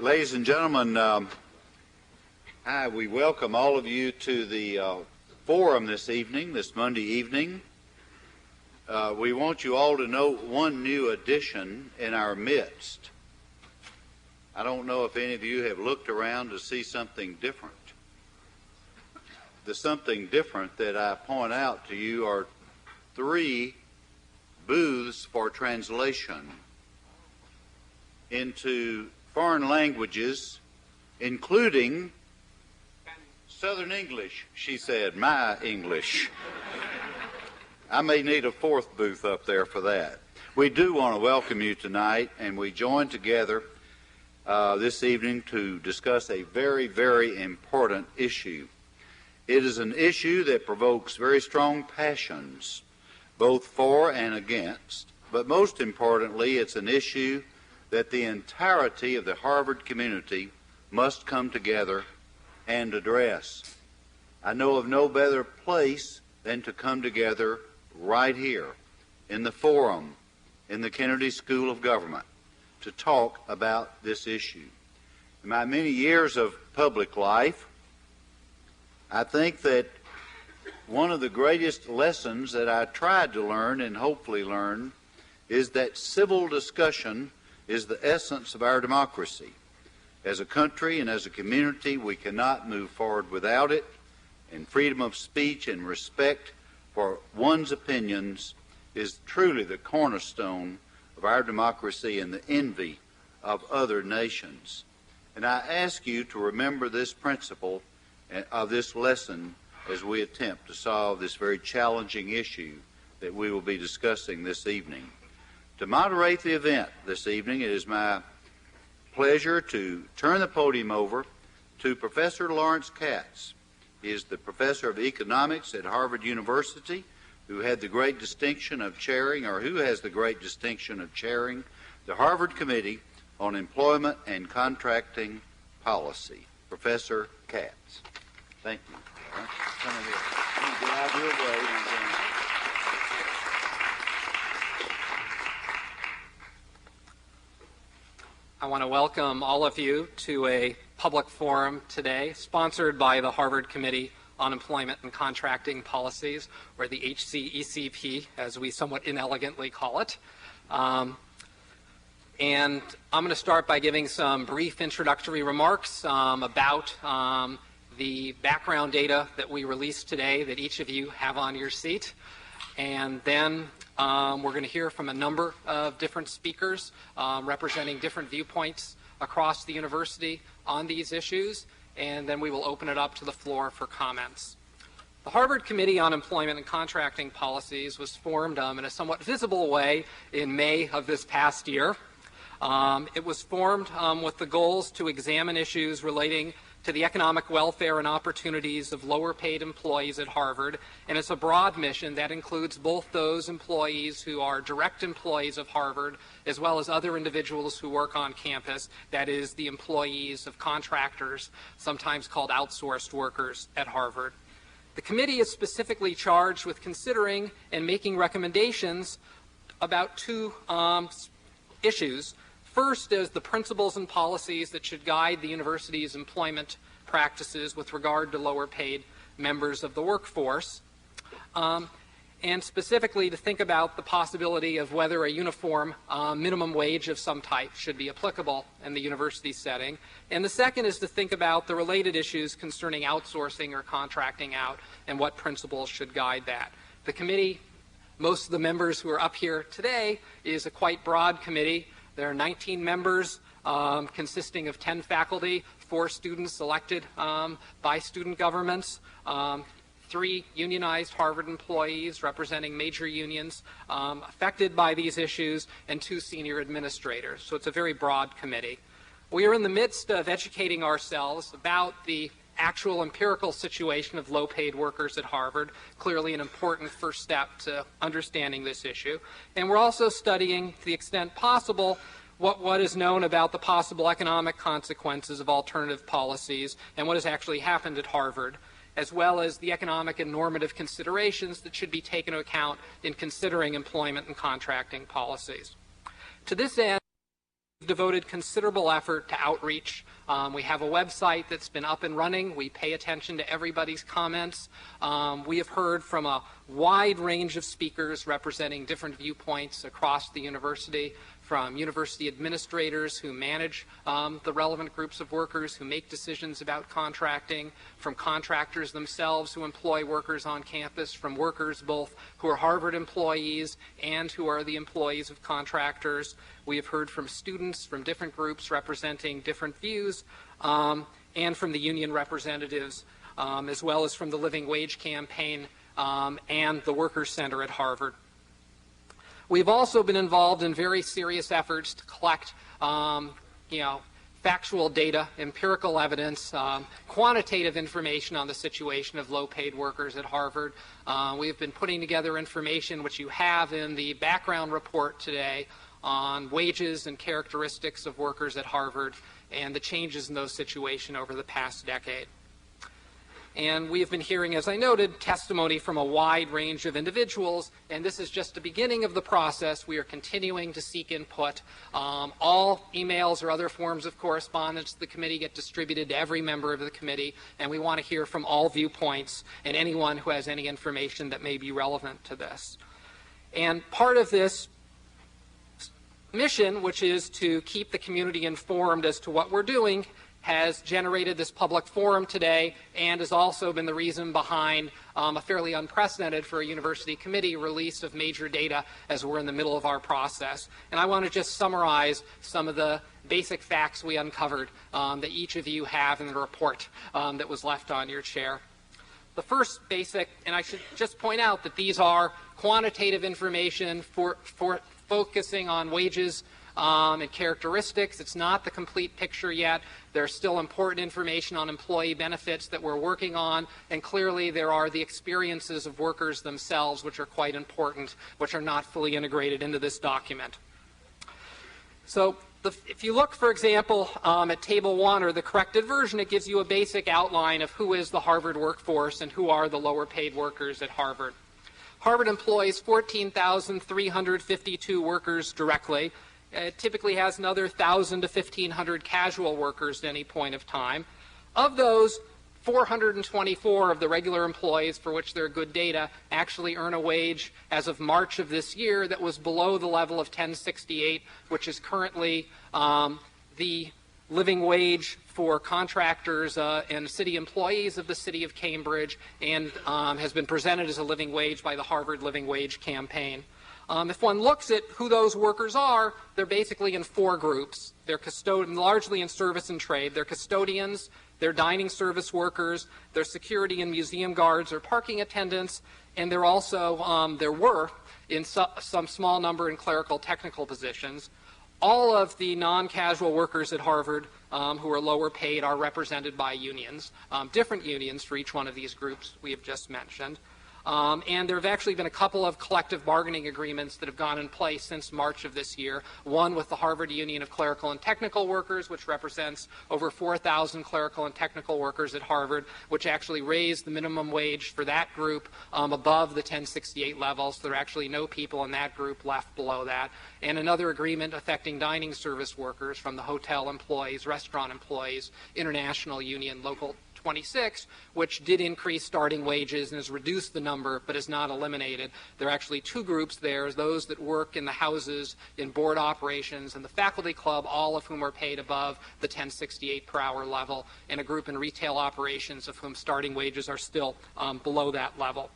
Ladies and gentlemen, we welcome all of you to the forum this evening, this Monday evening. We want you all to note one new addition in our midst. I don't know if any of you have looked around to see something different. The something different that I point out to you are 3 booths for translation into foreign languages, including Southern English, she said, my English. I may need a 4th booth up there for that. We do want to welcome you tonight, and we join together this evening to discuss a very, very important issue. It is an issue that provokes very strong passions, both for and against, but most importantly, it's an issue that the entirety of the Harvard community must come together and address. I know of no better place than to come together right here in the forum in the Kennedy School of Government to talk about this issue. In my many years of public life, I think that one of the greatest lessons that I tried to learn and hopefully learn is that civil discussion is the essence of our democracy. As a country and as a community, we cannot move forward without it, and freedom of speech and respect for one's opinions is truly the cornerstone of our democracy and the envy of other nations. And I ask you to remember this principle of this lesson as we attempt to solve this very challenging issue that we will be discussing this evening. To moderate the event this evening, it is my pleasure to turn the podium over to Professor Lawrence Katz. He is the professor of economics at Harvard University, who has the great distinction of chairing the Harvard Committee on Employment and Contracting Policy. Professor Katz. Thank you. Come in here. Get out of your way. I want to welcome all of you to a public forum today sponsored by the Harvard Committee on Employment and Contracting Policies, or the HCECP, as we somewhat inelegantly call it. And I'm going to start by giving some brief introductory remarks about the background data that we released today that each of you have on your seat. And then we're going to hear from a number of different speakers representing different viewpoints across the university on these issues, and then we will open it up to the floor for comments. The Harvard Committee on Employment and Contracting Policies was formed in a somewhat visible way in May of this past year. It was formed with the goals to examine issues relating to the economic welfare and opportunities of lower-paid employees at Harvard, and it's a broad mission that includes both those employees who are direct employees of Harvard as well as other individuals who work on campus, that is, the employees of contractors, sometimes called outsourced workers at Harvard. The committee is specifically charged with considering and making recommendations about 2 issues. First is the principles and policies that should guide the university's employment practices with regard to lower paid members of the workforce, and specifically to think about the possibility of whether a uniform minimum wage of some type should be applicable in the university setting. And the second is to think about the related issues concerning outsourcing or contracting out and what principles should guide that. The committee, most of the members who are up here today, is a quite broad committee. There are 19 members consisting of 10 faculty, 4 students elected by student governments, 3 unionized Harvard employees representing major unions affected by these issues, and 2 senior administrators. So it's a very broad committee. We are in the midst of educating ourselves about the actual empirical situation of low-paid workers at Harvard, clearly an important first step to understanding this issue. And we're also studying, to the extent possible, what is known about the possible economic consequences of alternative policies and what has actually happened at Harvard, as well as the economic and normative considerations that should be taken into account in considering employment and contracting policies. To this end, devoted considerable effort to outreach. We have a website that's been up and running. We pay attention to everybody's comments. We have heard from a wide range of speakers representing different viewpoints across the university, from university administrators who manage the relevant groups of workers who make decisions about contracting, from contractors themselves who employ workers on campus, from workers both who are Harvard employees and who are the employees of contractors. We have heard from students from different groups representing different views, and from the union representatives, as well as from the Living Wage Campaign and the Workers' Center at Harvard. We've also been involved in very serious efforts to collect, factual data, empirical evidence, quantitative information on the situation of low-paid workers at Harvard. We've been putting together information which you have in the background report today on wages and characteristics of workers at Harvard and the changes in those situations over the past decade. And we have been hearing, as I noted, testimony from a wide range of individuals, and this is just the beginning of the process. We are continuing to seek input. All emails or other forms of correspondence to the committee get distributed to every member of the committee, and we want to hear from all viewpoints and anyone who has any information that may be relevant to this. And part of this mission, which is to keep the community informed as to what we're doing, has generated this public forum today and has also been the reason behind a fairly unprecedented for a university committee release of major data as we're in the middle of our process. And I want to just summarize some of the basic facts we uncovered that each of you have in the report that was left on your chair. The first basic, and I should just point out that these are quantitative information for focusing on wages and characteristics. It's not the complete picture yet. There's still important information on employee benefits that we're working on, and clearly there are the experiences of workers themselves, which are quite important, which are not fully integrated into this document. So if you look, for example, at Table 1 or the corrected version, it gives you a basic outline of who is the Harvard workforce and who are the lower paid workers at Harvard. Harvard employs 14,352 workers directly. It typically has another 1,000 to 1,500 casual workers at any point of time. Of those, 424 of the regular employees for which there are good data actually earn a wage as of March of this year that was below the level of 1068, which is currently the living wage for contractors and city employees of the city of Cambridge, and has been presented as a living wage by the Harvard Living Wage Campaign. If one looks at who those workers are, they're basically in four groups. They're largely in service and trade. They're custodians, they're dining service workers, they're security and museum guards or parking attendants, and they're also, there were in some small number in clerical technical positions. All of the non-casual workers at Harvard who are lower paid are represented by unions, different unions for each one of these groups we have just mentioned. And there have actually been a couple of collective bargaining agreements that have gone in place since March of this year. One with the Harvard Union of Clerical and Technical Workers, which represents over 4,000 clerical and technical workers at Harvard, which actually raised the minimum wage for that group above the 1068 level. So there are actually no people in that group left below that. And another agreement affecting dining service workers from the hotel employees, restaurant employees, International Union Local 26, which did increase starting wages and has reduced the number but has not eliminated. There are actually two groups there, those that work in the houses, in board operations, and the faculty club, all of whom are paid above the 1068 per hour level, and a group in retail operations of whom starting wages are still below that level.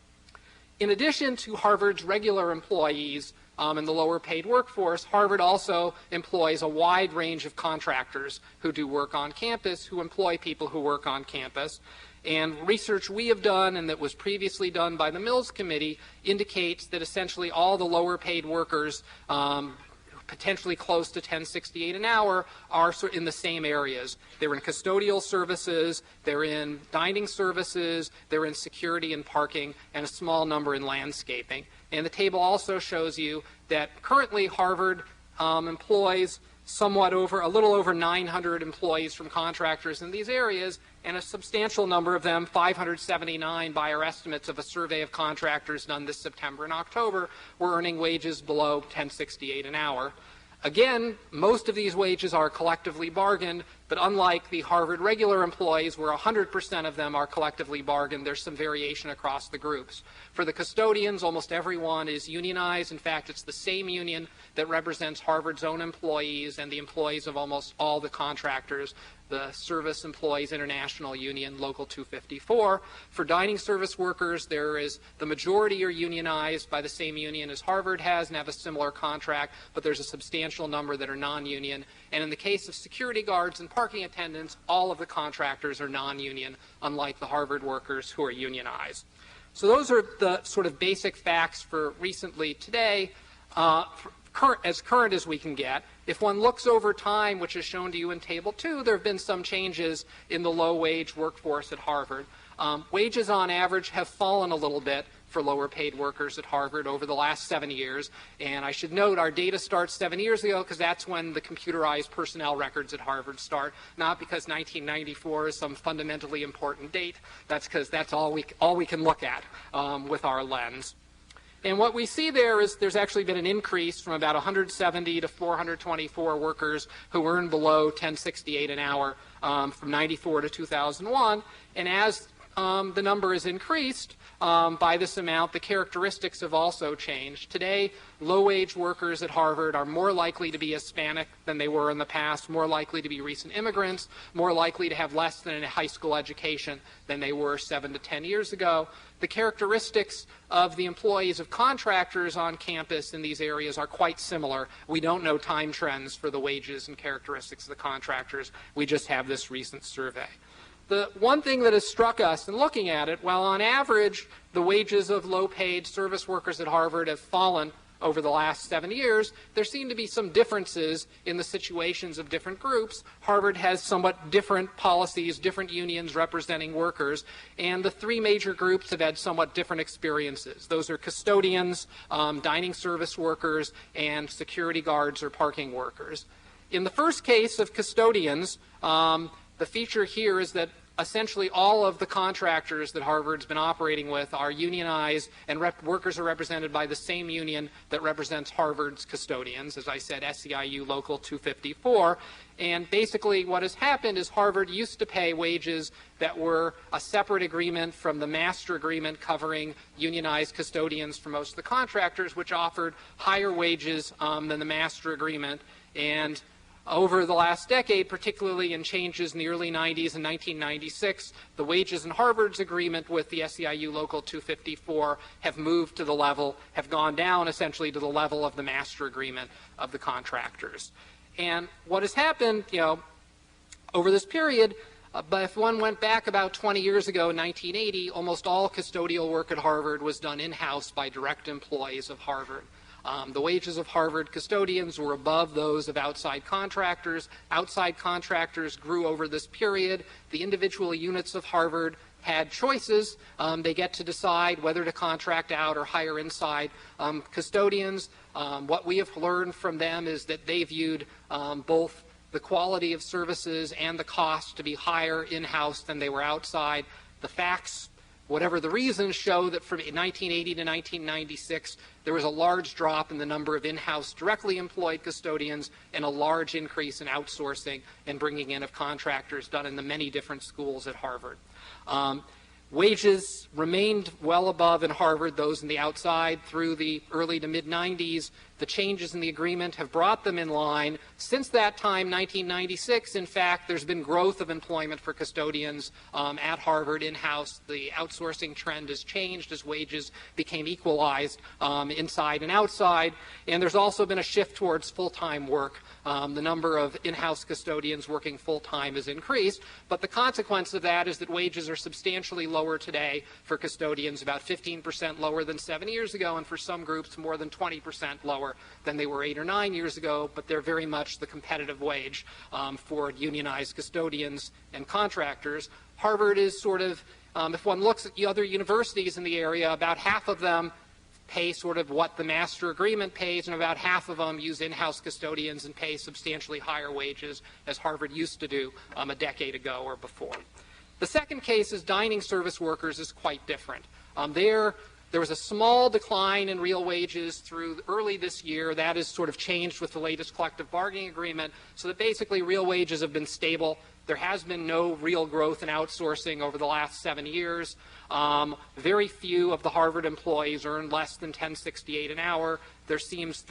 In addition to Harvard's regular employees, in the lower paid workforce, Harvard also employs a wide range of contractors who do work on campus, who employ people who work on campus. And research we have done and that was previously done by the Mills Committee indicates that essentially all the lower paid workers potentially close to 1068 an hour are in the same areas. They're in custodial services, they're in dining services, they're in security and parking, and a small number in landscaping. And the table also shows you that currently Harvard employs a little over 900 employees from contractors in these areas, and a substantial number of them, 579 by our estimates of a survey of contractors done this September and October, were earning wages below 1068 an hour. Again, most of these wages are collectively bargained, but unlike the Harvard regular employees, where 100% of them are collectively bargained, there's some variation across the groups. For the custodians, almost everyone is unionized. In fact, it's the same union that represents Harvard's own employees and the employees of almost all the contractors, the Service Employees International Union, Local 254. For dining service workers, the majority are unionized by the same union as Harvard has and have a similar contract, but there's a substantial number that are non-union. And in the case of security guards and parking attendants, all of the contractors are non-union, unlike the Harvard workers who are unionized. So those are the sort of basic facts for recently today, as current as we can get. If one looks over time, which is shown to you in Table 2, there have been some changes in the low-wage workforce at Harvard. Wages on average have fallen a little bit for lower-paid workers at Harvard over the last 7 years. And I should note our data starts 7 years ago because that's when the computerized personnel records at Harvard start, not because 1994 is some fundamentally important date. That's because that's all we can look at with our lens. And what we see there is there's actually been an increase from about 170 to 424 workers who earn below $10.68 an hour from 94 to 2001. And as the number is increased by this amount, the characteristics have also changed. Today, low-wage workers at Harvard are more likely to be Hispanic than they were in the past, more likely to be recent immigrants, more likely to have less than a high school education than they were 7 to 10 years ago. The characteristics of the employees of contractors on campus in these areas are quite similar. We don't know time trends for the wages and characteristics of the contractors. We just have this recent survey. The one thing that has struck us in looking at it, while on average the wages of low-paid service workers at Harvard have fallen over the last 7 years, there seem to be some differences in the situations of different groups. Harvard has somewhat different policies, different unions representing workers, and the three major groups have had somewhat different experiences. Those are custodians, dining service workers, and security guards or parking workers. In the first case of custodians, the feature here is that essentially all of the contractors that Harvard's been operating with are unionized, and workers are represented by the same union that represents Harvard's custodians, as I said, SEIU Local 254. And basically what has happened is Harvard used to pay wages that were a separate agreement from the master agreement covering unionized custodians for most of the contractors, which offered higher wages than the master agreement. And over the last decade, particularly in changes in the early 90s and 1996, the wages in Harvard's agreement with the SEIU Local 254 have moved to the level, have gone down essentially to the level of the master agreement of the contractors. And what has happened, over this period, but if one went back about 20 years ago in 1980, almost all custodial work at Harvard was done in-house by direct employees of Harvard. The wages of Harvard custodians were above those of outside contractors. Outside contractors grew over this period. The individual units of Harvard had choices. They get to decide whether to contract out or hire inside custodians. What we have learned from them is that they viewed both the quality of services and the cost to be higher in-house than they were outside. The facts, whatever the reasons, show that from 1980 to 1996, there was a large drop in the number of in-house directly employed custodians and a large increase in outsourcing and bringing in of contractors done in the many different schools at Harvard. Wages remained well above in Harvard those in the outside through the early to mid-90s. The changes in the agreement have brought them in line. Since that time, 1996, in fact, there's been growth of employment for custodians at Harvard in-house. The outsourcing trend has changed as wages became equalized inside and outside. And there's also been a shift towards full-time work. The number of in-house custodians working full-time has increased, but the consequence of that is that wages are substantially lower today for custodians, about 15% lower than 7 years ago, and for some groups more than 20% lower than they were 8 or 9 years ago, but they're very much the competitive wage for unionized custodians and contractors. Harvard is sort of, if one looks at the other universities in the area, about half of them pay sort of what the master agreement pays, and about half of them use in-house custodians and pay substantially higher wages as Harvard used to do a decade ago or before. The second case is dining service workers is quite different. There, There was a small decline in real wages through early this year. That has sort of changed with the latest collective bargaining agreement, so that basically real wages have been stable. There has been no real growth in outsourcing over the last 7 years. Very few of the Harvard employees earn less than $10.68 an hour. There seems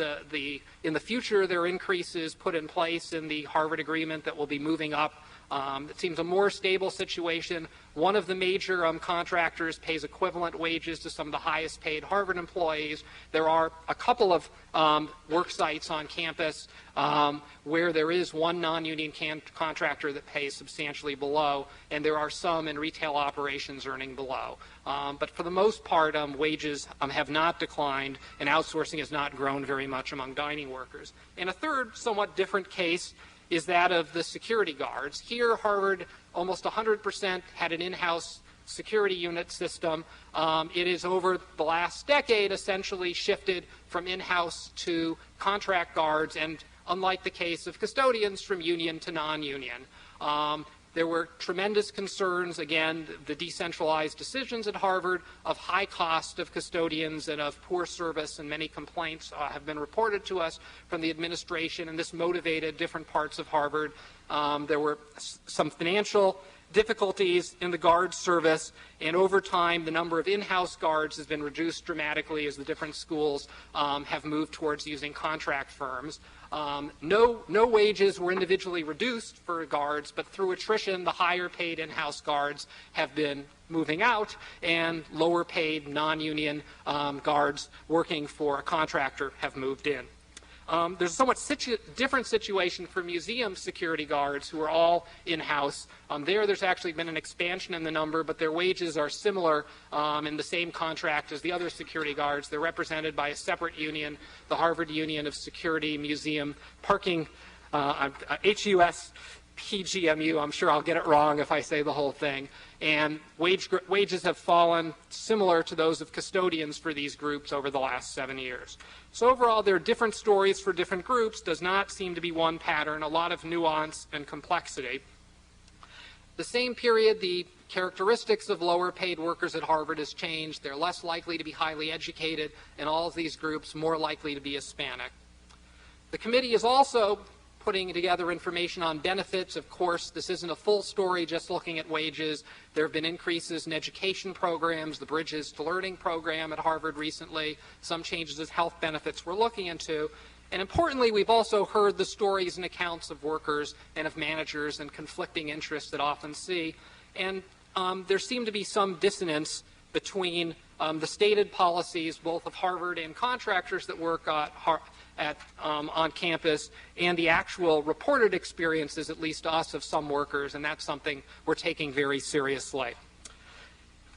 in the future there are increases put in place in the Harvard agreement that will be moving up. It seems a more stable situation. One of the major contractors pays equivalent wages to some of the highest paid Harvard employees. There are a couple of work sites on campus where there is one non-union contractor that pays substantially below, and there are some in retail operations earning below. But for the most part, wages have not declined, and outsourcing has not grown very much among dining workers. And a third, somewhat different case is that of the security guards. Here, Harvard, almost 100% had an in-house security unit system. It is over the last decade essentially shifted from in-house to contract guards, and unlike the case of custodians, from union to non-union. There were tremendous concerns, again, the decentralized decisions at Harvard of high cost of custodians and of poor service, and many complaints have been reported to us from the administration, and this motivated different parts of Harvard. There were some financial difficulties in the guard service, and over time the number of in-house guards has been reduced dramatically as the different schools have moved towards using contract firms. No wages were individually reduced for guards, but through attrition, the higher paid in-house guards have been moving out, and lower paid non-union guards working for a contractor have moved in. There's a somewhat different situation for museum security guards who are all in-house. There's actually been an expansion in the number, but their wages are similar in the same contract as the other security guards. They're represented by a separate union, the Harvard Union of Security, Museum, Parking, HUSPGMU. I'm sure I'll get it wrong if I say the whole thing. And wages have fallen similar to those of custodians for these groups over the last 7 years. So overall, there are different stories for different groups. Does not seem to be one pattern, a lot of nuance and complexity. The same period, the characteristics of lower paid workers at Harvard has changed. They're less likely to be highly educated, and all of these groups more likely to be Hispanic. The committee is also putting together information on benefits. Of course, this isn't a full story just looking at wages. There have been increases in education programs, the Bridges to Learning program at Harvard recently, some changes in health benefits we're looking into. And importantly, we've also heard the stories and accounts of workers and of managers and conflicting interests that often see. And there seemed to be some dissonance between the stated policies, both of Harvard and contractors that work on campus, and the actual reported experiences, at least to us, of some workers, and that's something we're taking very seriously.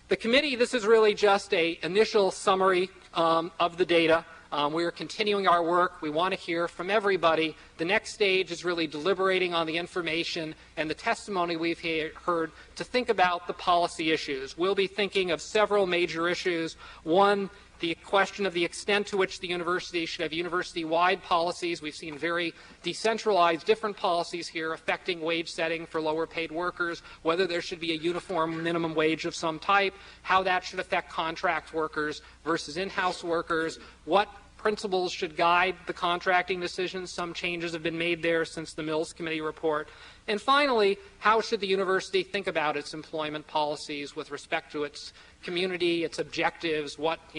The committee, this is really just an initial summary of the data. We are continuing our work. We want to hear from everybody. The next stage is really deliberating on the information and the testimony we've heard to think about the policy issues. We'll be thinking of several major issues. One, the question of the extent to which the university should have university-wide policies. We've seen very decentralized, different policies here affecting wage setting for lower paid workers, whether there should be a uniform minimum wage of some type, how that should affect contract workers versus in-house workers, what principles should guide the contracting decisions. Some changes have been made there since the Mills Committee report. And finally, how should the university think about its employment policies with respect to its community, its objectives,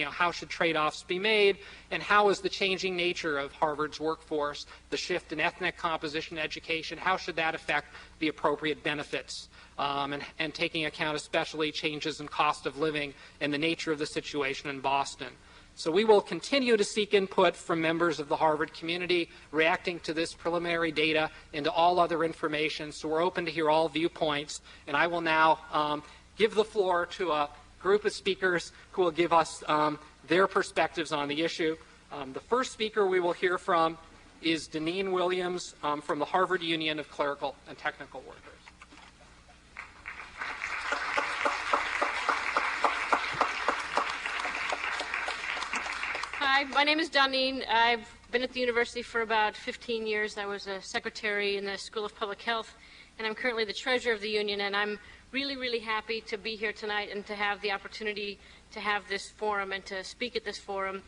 how should trade-offs be made, and how is the changing nature of Harvard's workforce, the shift in ethnic composition education, how should that affect the appropriate benefits, and taking account especially changes in cost of living and the nature of the situation in Boston. So we will continue to seek input from members of the Harvard community, reacting to this preliminary data and to all other information. So we're open to hear all viewpoints. And I will now give the floor to a group of speakers who will give us their perspectives on the issue. The first speaker we will hear from is Deneen Williams from the Harvard Union of Clerical and Technical Workers. Hi, my name is Deneen. I've been at the university for about 15 years. I was a secretary in the School of Public Health and I'm currently the treasurer of the union, and I'm really, really happy to be here tonight and to have the opportunity to have this forum and to speak at this forum.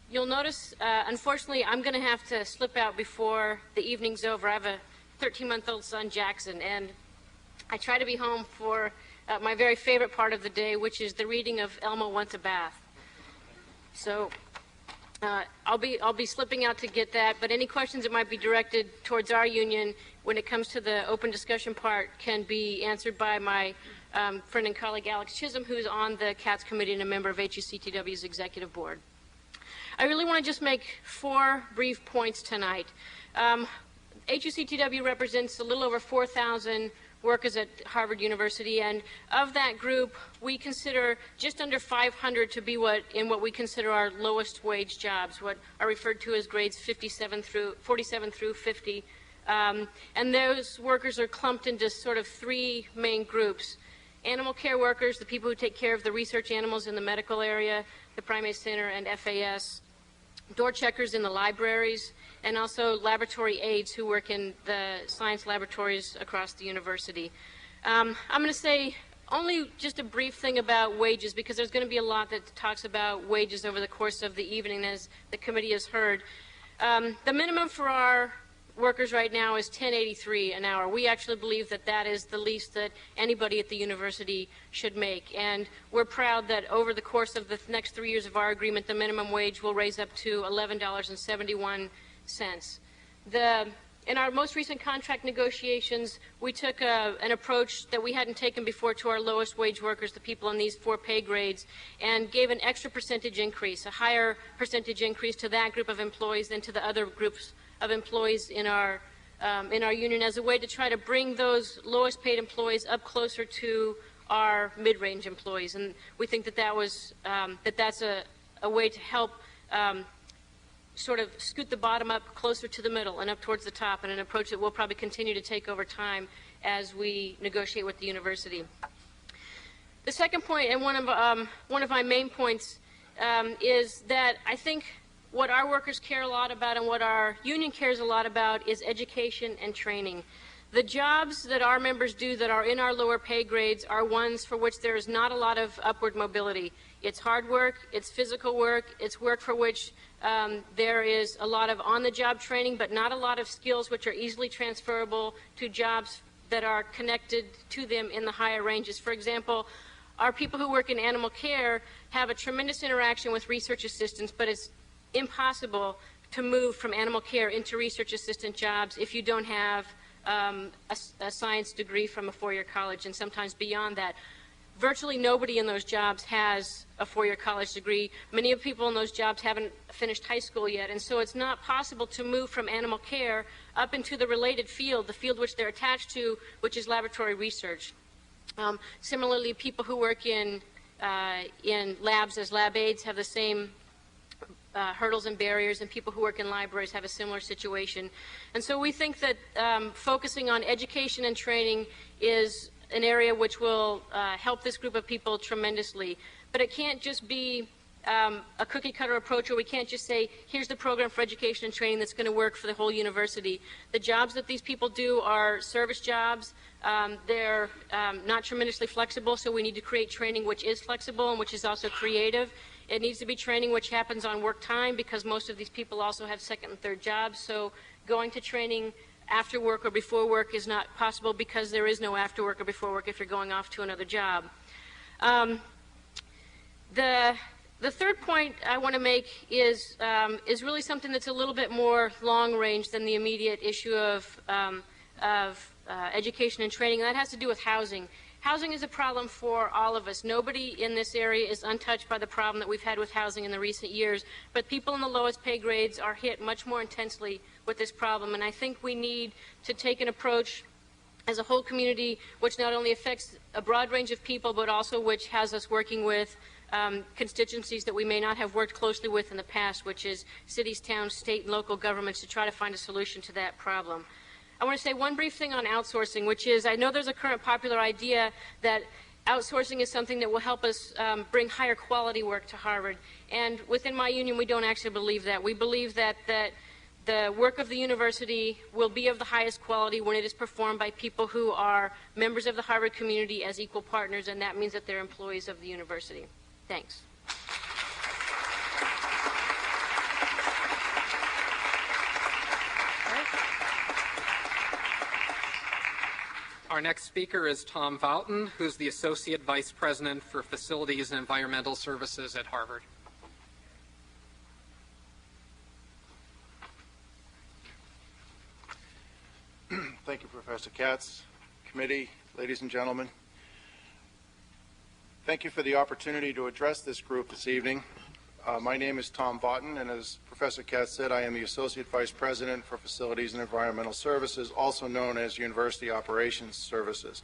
You'll notice, unfortunately, I'm going to have to slip out before the evening's over. I have a 13-month-old son, Jackson, and I try to be home for my very favorite part of the day, which is the reading of Elmo Wants a Bath. So I'll be slipping out to get that, but any questions that might be directed towards our union when it comes to the open discussion part can be answered by my friend and colleague Alex Chisholm, who's on the Katz committee and a member of HUCTW's executive board. I really want to just make 4 brief points tonight. HUCTW represents a little over 4,000 workers at Harvard University, and of that group, we consider just under 500 to be what we consider our lowest wage jobs, what are referred to as grades 47 through 50. And those workers are clumped into sort of 3 main groups. Animal care workers, the people who take care of the research animals in the medical area, the primate center, and FAS. Door checkers in the libraries, and also laboratory aides who work in the science laboratories across the university. I'm going to say only just a brief thing about wages, because there's going to be a lot that talks about wages over the course of the evening, as the committee has heard. The minimum for our workers right now is $10.83 an hour. We actually believe that that is the least that anybody at the university should make, and we're proud that over the course of the next 3 years of our agreement, the minimum wage will raise up to $11.71. In our most recent contract negotiations, we took an approach that we hadn't taken before to our lowest wage workers, the people in these 4 pay grades, and gave an extra percentage increase, a higher percentage increase to that group of employees than to the other groups of employees in our union, as a way to try to bring those lowest paid employees up closer to our mid-range employees. And we think that that's a way to help sort of scoot the bottom up closer to the middle and up towards the top, and an approach that we'll probably continue to take over time as we negotiate with the university. The second point, and one of my main points, is that I think what our workers care a lot about and what our union cares a lot about is education and training. The jobs that our members do that are in our lower pay grades are ones for which there is not a lot of upward mobility. It's hard work, it's physical work, it's work for which there is a lot of on-the-job training, but not a lot of skills which are easily transferable to jobs that are connected to them in the higher ranges. For example, our people who work in animal care have a tremendous interaction with research assistants, but it's impossible to move from animal care into research assistant jobs if you don't have a science degree from a 4-year college, and sometimes beyond that. Virtually nobody in those jobs has a 4-year college degree. Many of the people in those jobs haven't finished high school yet, and so it's not possible to move from animal care up into the related field, the field which they're attached to, which is laboratory research. Similarly, people who work in labs as lab aides have the same hurdles and barriers, and people who work in libraries have a similar situation. And so we think that focusing on education and training is an area which will help this group of people tremendously. But it can't just be a cookie-cutter approach, or we can't just say, here's the program for education and training that's going to work for the whole university. The jobs that these people do are service jobs. They're not tremendously flexible, so we need to create training which is flexible and which is also creative. It needs to be training which happens on work time, because most of these people also have second and third jobs, so going to training after work or before work is not possible, because there is no after work or before work if you're going off to another job. The third point I want to make is really something that's a little bit more long range than the immediate issue of education and training, and that has to do with housing. Housing is a problem for all of us. Nobody in this area is untouched by the problem that we've had with housing in the recent years, but people in the lowest pay grades are hit much more intensely with this problem, and I think we need to take an approach as a whole community which not only affects a broad range of people, but also which has us working with constituencies that we may not have worked closely with in the past, which is cities, towns, state, and local governments, to try to find a solution to that problem. I want to say one brief thing on outsourcing, which is I know there's a current popular idea that outsourcing is something that will help us bring higher quality work to Harvard. And within my union, we don't actually believe that. We believe that The work of the university will be of the highest quality when it is performed by people who are members of the Harvard community as equal partners, and that means that they're employees of the university. Thanks. Our next speaker is Tom Voughton, who's the Associate Vice President for Facilities and Environmental Services at Harvard. Thank you, Professor Katz, committee, ladies and gentlemen. Thank you for the opportunity to address this group this evening. My name is Tom Voughton, and as Professor Katz said, I am the Associate Vice President for Facilities and Environmental Services, also known as University Operations Services.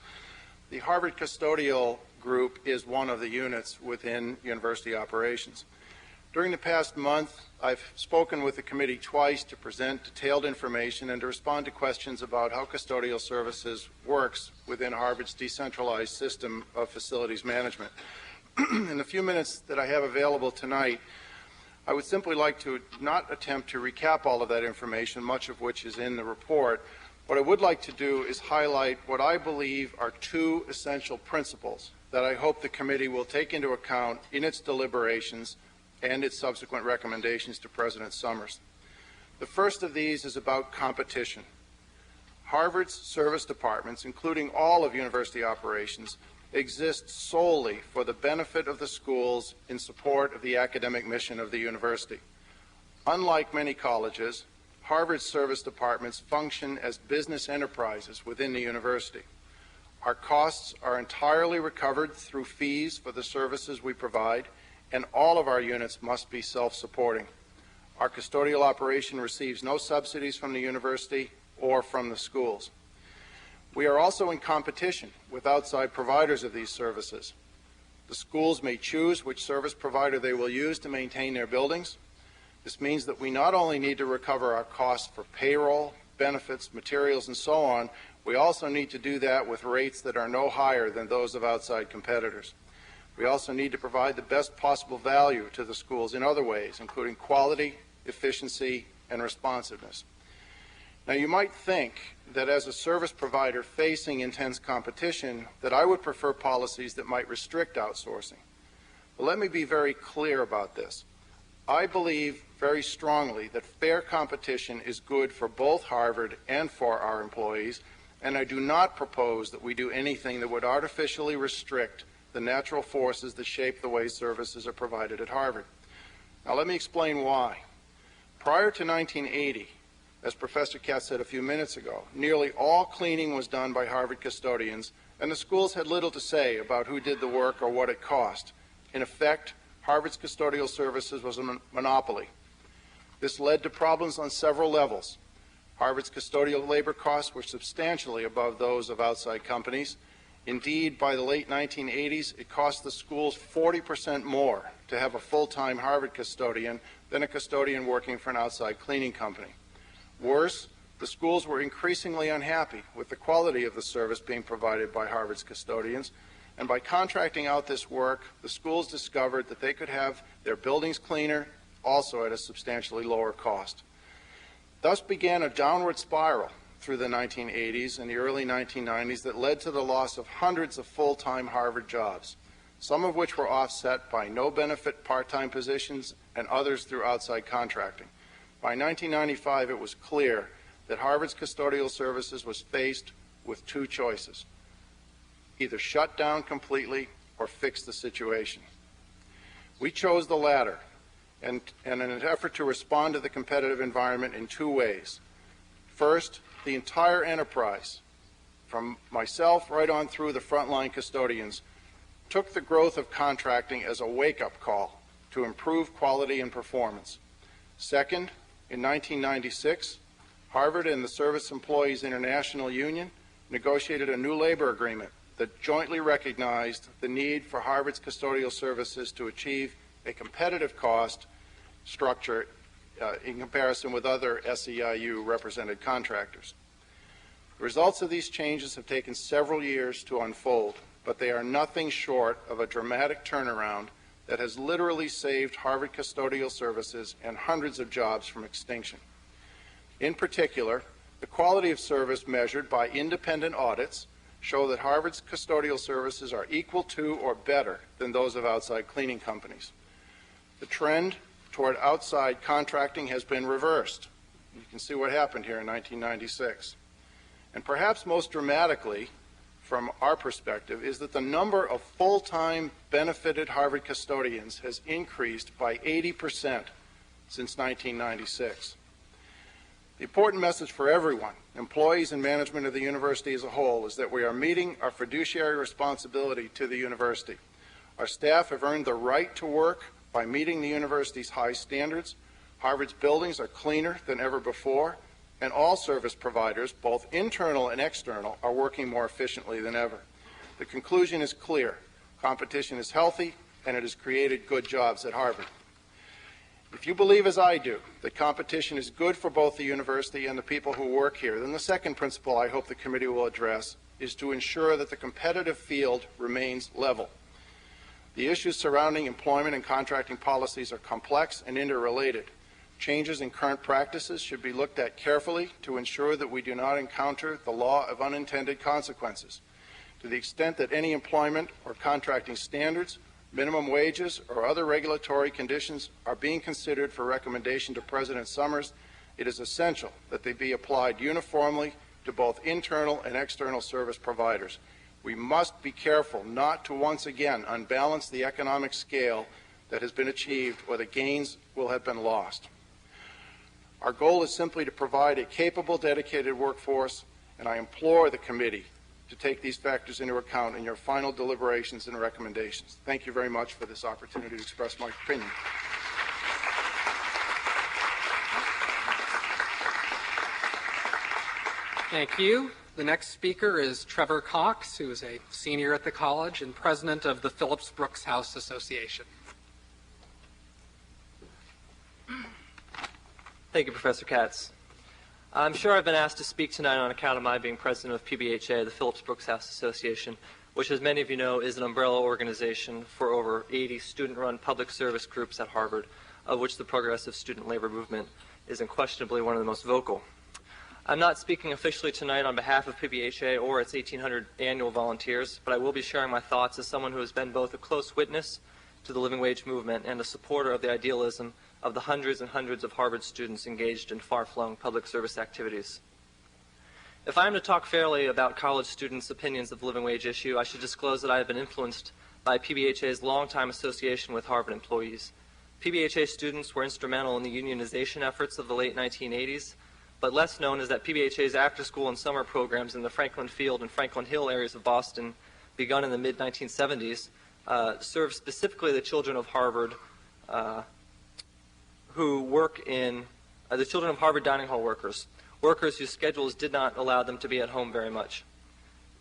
The Harvard Custodial Group is one of the units within University Operations. During the past month, I've spoken with the committee twice to present detailed information and to respond to questions about how custodial services works within Harvard's decentralized system of facilities management. In the few minutes that I have available tonight, I would simply like to not attempt to recap all of that information, much of which is in the report. What I would like to do is highlight what I believe are two essential principles that I hope the committee will take into account in its deliberations and its subsequent recommendations to President Summers. The first of these is about competition. Harvard's service departments, including all of university operations, exist solely for the benefit of the schools in support of the academic mission of the university. Unlike many colleges, Harvard's service departments function as business enterprises within the university. Our costs are entirely recovered through fees for the services we provide, and all of our units must be self-supporting. Our custodial operation receives no subsidies from the university or from the schools. We are also in competition with outside providers of these services. The schools may choose which service provider they will use to maintain their buildings. This means that we not only need to recover our costs for payroll, benefits, materials, and so on, we also need to do that with rates that are no higher than those of outside competitors. We also need to provide the best possible value to the schools in other ways, including quality, efficiency, and responsiveness. Now, you might think that as a service provider facing intense competition, that I would prefer policies that might restrict outsourcing. But let me be very clear about this. I believe very strongly that fair competition is good for both Harvard and for our employees, and I do not propose that we do anything that would artificially restrict the natural forces that shape the way services are provided at Harvard. Now, let me explain why. Prior to 1980, as Professor Katz said a few minutes ago, nearly all cleaning was done by Harvard custodians, and the schools had little to say about who did the work or what it cost. In effect, Harvard's custodial services was a monopoly. This led to problems on several levels. Harvard's custodial labor costs were substantially above those of outside companies. Indeed, by the late 1980s, it cost the schools 40% more to have a full-time Harvard custodian than a custodian working for an outside cleaning company. Worse, the schools were increasingly unhappy with the quality of the service being provided by Harvard's custodians, and by contracting out this work, the schools discovered that they could have their buildings cleaner, also at a substantially lower cost. Thus began a downward spiral through the 1980s and the early 1990s that led to the loss of hundreds of full-time Harvard jobs, some of which were offset by no-benefit part-time positions and others through outside contracting. By 1995, it was clear that Harvard's custodial services was faced with two choices: either shut down completely or fix the situation. We chose the latter, and in an effort to respond to the competitive environment in two ways. First, the entire enterprise, from myself right on through the frontline custodians, took the growth of contracting as a wake-up call to improve quality and performance. Second, in 1996, Harvard and the Service Employees International Union negotiated a new labor agreement that jointly recognized the need for Harvard's custodial services to achieve a competitive cost structure in comparison with other SEIU represented contractors. The results of these changes have taken several years to unfold, but they are nothing short of a dramatic turnaround that has literally saved Harvard custodial services and hundreds of jobs from extinction. In particular, the quality of service measured by independent audits show that Harvard's custodial services are equal to or better than those of outside cleaning companies. The trend toward outside contracting has been reversed. You can see what happened here in 1996. And perhaps most dramatically, from our perspective, is that the number of full-time benefited Harvard custodians has increased by 80% since 1996. The important message for everyone, employees and management of the university as a whole, is that we are meeting our fiduciary responsibility to the university. Our staff have earned the right to work by meeting the university's high standards. Harvard's buildings are cleaner than ever before, and all service providers, both internal and external, are working more efficiently than ever. The conclusion is clear. Competition is healthy, and it has created good jobs at Harvard. If you believe, as I do, that competition is good for both the university and the people who work here, then the second principle I hope the committee will address is to ensure that the competitive field remains level. The issues surrounding employment and contracting policies are complex and interrelated. Changes in current practices should be looked at carefully to ensure that we do not encounter the law of unintended consequences. To the extent that any employment or contracting standards, minimum wages, or other regulatory conditions are being considered for recommendation to President Summers, it is essential that they be applied uniformly to both internal and external service providers. We must be careful not to once again unbalance the economic scale that has been achieved or the gains will have been lost. Our goal is simply to provide a capable, dedicated workforce, and I implore the committee to take these factors into account in your final deliberations and recommendations. Thank you very much for this opportunity to express my opinion. Thank you. The next speaker is Trevor Cox, who is a senior at the college and president of the Phillips Brooks House Association. Thank you, Professor Katz. I'm sure I've been asked to speak tonight on account of my being president of PBHA, the Phillips Brooks House Association, which, as many of you know, is an umbrella organization for over 80 student-run public service groups at Harvard, of which the progressive student labor movement is unquestionably one of the most vocal. I'm not speaking officially tonight on behalf of PBHA or its 1,800 annual volunteers, but I will be sharing my thoughts as someone who has been both a close witness to the living wage movement and a supporter of the idealism of the hundreds and hundreds of Harvard students engaged in far-flung public service activities. If I am to talk fairly about college students' opinions of the living wage issue, I should disclose that I have been influenced by PBHA's longtime association with Harvard employees. PBHA students were instrumental in the unionization efforts of the late 1980s, but less known is that PBHA's after-school and summer programs in the Franklin Field and Franklin Hill areas of Boston, begun in the mid-1970s, served specifically the children of Harvard who work in the children of Harvard dining hall workers whose schedules did not allow them to be at home very much.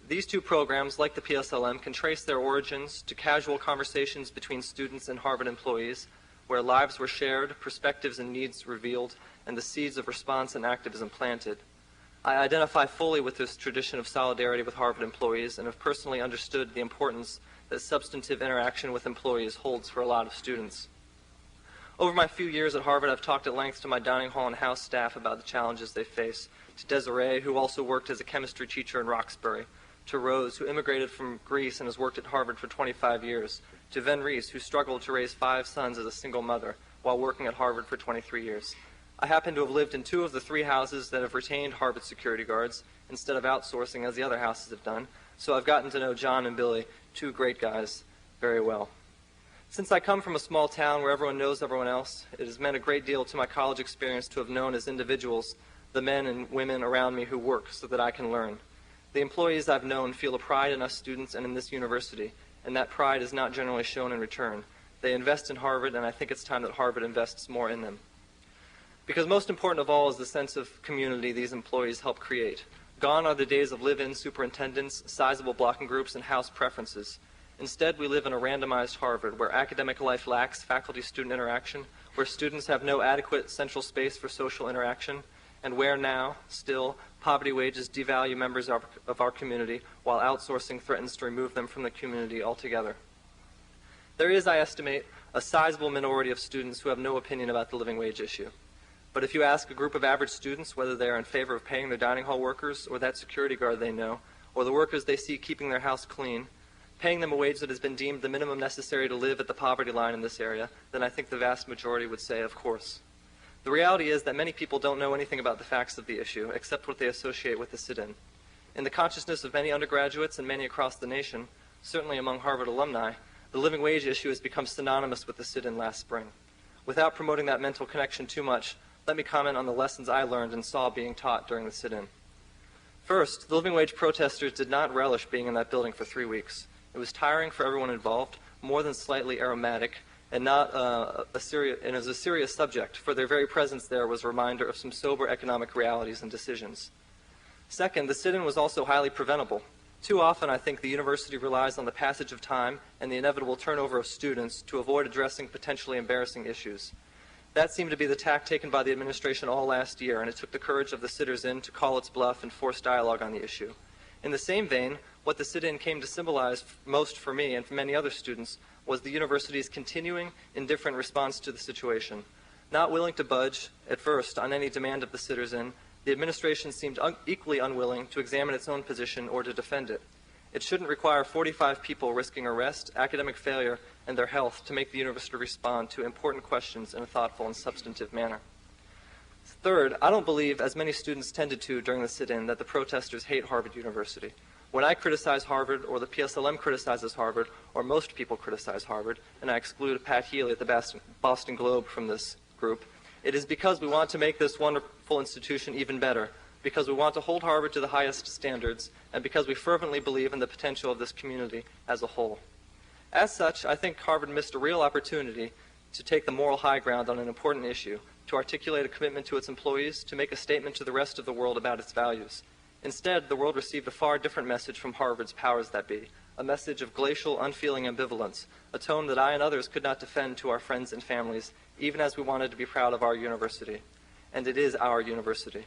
These two programs, like the PSLM, can trace their origins to casual conversations between students and Harvard employees, where lives were shared, perspectives and needs revealed, and the seeds of response and activism planted. I identify fully with this tradition of solidarity with Harvard employees and have personally understood the importance that substantive interaction with employees holds for a lot of students. Over my few years at Harvard, I've talked at length to my dining hall and house staff about the challenges they face, to Desiree, who also worked as a chemistry teacher in Roxbury, to Rose, who immigrated from Greece and has worked at Harvard for 25 years, to Ven Reese, who struggled to raise 5 sons as a single mother while working at Harvard for 23 years. I happen to have lived in 2 of the 3 houses that have retained Harvard security guards instead of outsourcing as the other houses have done, so I've gotten to know John and Billy, 2 great guys, very well. Since I come from a small town where everyone knows everyone else, it has meant a great deal to my college experience to have known as individuals the men and women around me who work so that I can learn. The employees I've known feel a pride in us students and in this university, and that pride is not generally shown in return. They invest in Harvard, and I think it's time that Harvard invests more in them. Because most important of all is the sense of community these employees help create. Gone are the days of live-in superintendents, sizable blocking groups, and house preferences. Instead, we live in a randomized Harvard where academic life lacks faculty-student interaction, where students have no adequate central space for social interaction, and where now, still, poverty wages devalue members of our community while outsourcing threatens to remove them from the community altogether. There is, I estimate, a sizable minority of students who have no opinion about the living wage issue. But if you ask a group of average students whether they are in favor of paying their dining hall workers or that security guard they know, or the workers they see keeping their house clean, paying them a wage that has been deemed the minimum necessary to live at the poverty line in this area, then I think the vast majority would say, of course. The reality is that many people don't know anything about the facts of the issue, except what they associate with the sit-in. In the consciousness of many undergraduates and many across the nation, certainly among Harvard alumni, the living wage issue has become synonymous with the sit-in last spring. Without promoting that mental connection too much, let me comment on the lessons I learned and saw being taught during the sit-in. First, the living wage protesters did not relish being in that building for 3 weeks. It was tiring for everyone involved, more than slightly aromatic, and it was a serious subject, for their very presence there was a reminder of some sober economic realities and decisions. Second, the sit-in was also highly preventable. Too often, I think the university relies on the passage of time and the inevitable turnover of students to avoid addressing potentially embarrassing issues. That seemed to be the tack taken by the administration all last year, and it took the courage of the sitters-in to call its bluff and force dialogue on the issue. In the same vein, what the sit-in came to symbolize most for me and for many other students was the university's continuing, indifferent response to the situation. Not willing to budge, at first, on any demand of the sitters-in, the administration seemed equally unwilling to examine its own position or to defend it. It shouldn't require 45 people risking arrest, academic failure, and their health to make the university respond to important questions in a thoughtful and substantive manner. Third, I don't believe, as many students tended to during the sit-in, that the protesters hate Harvard University. When I criticize Harvard, or the PSLM criticizes Harvard, or most people criticize Harvard, and I exclude Pat Healy at the Boston Globe from this group, it is because we want to make this wonderful institution even better, because we want to hold Harvard to the highest standards, and because we fervently believe in the potential of this community as a whole. As such, I think Harvard missed a real opportunity to take the moral high ground on an important issue, to articulate a commitment to its employees, to make a statement to the rest of the world about its values. Instead, the world received a far different message from Harvard's powers that be, a message of glacial, unfeeling ambivalence, a tone that I and others could not defend to our friends and families, even as we wanted to be proud of our university. And it is our university.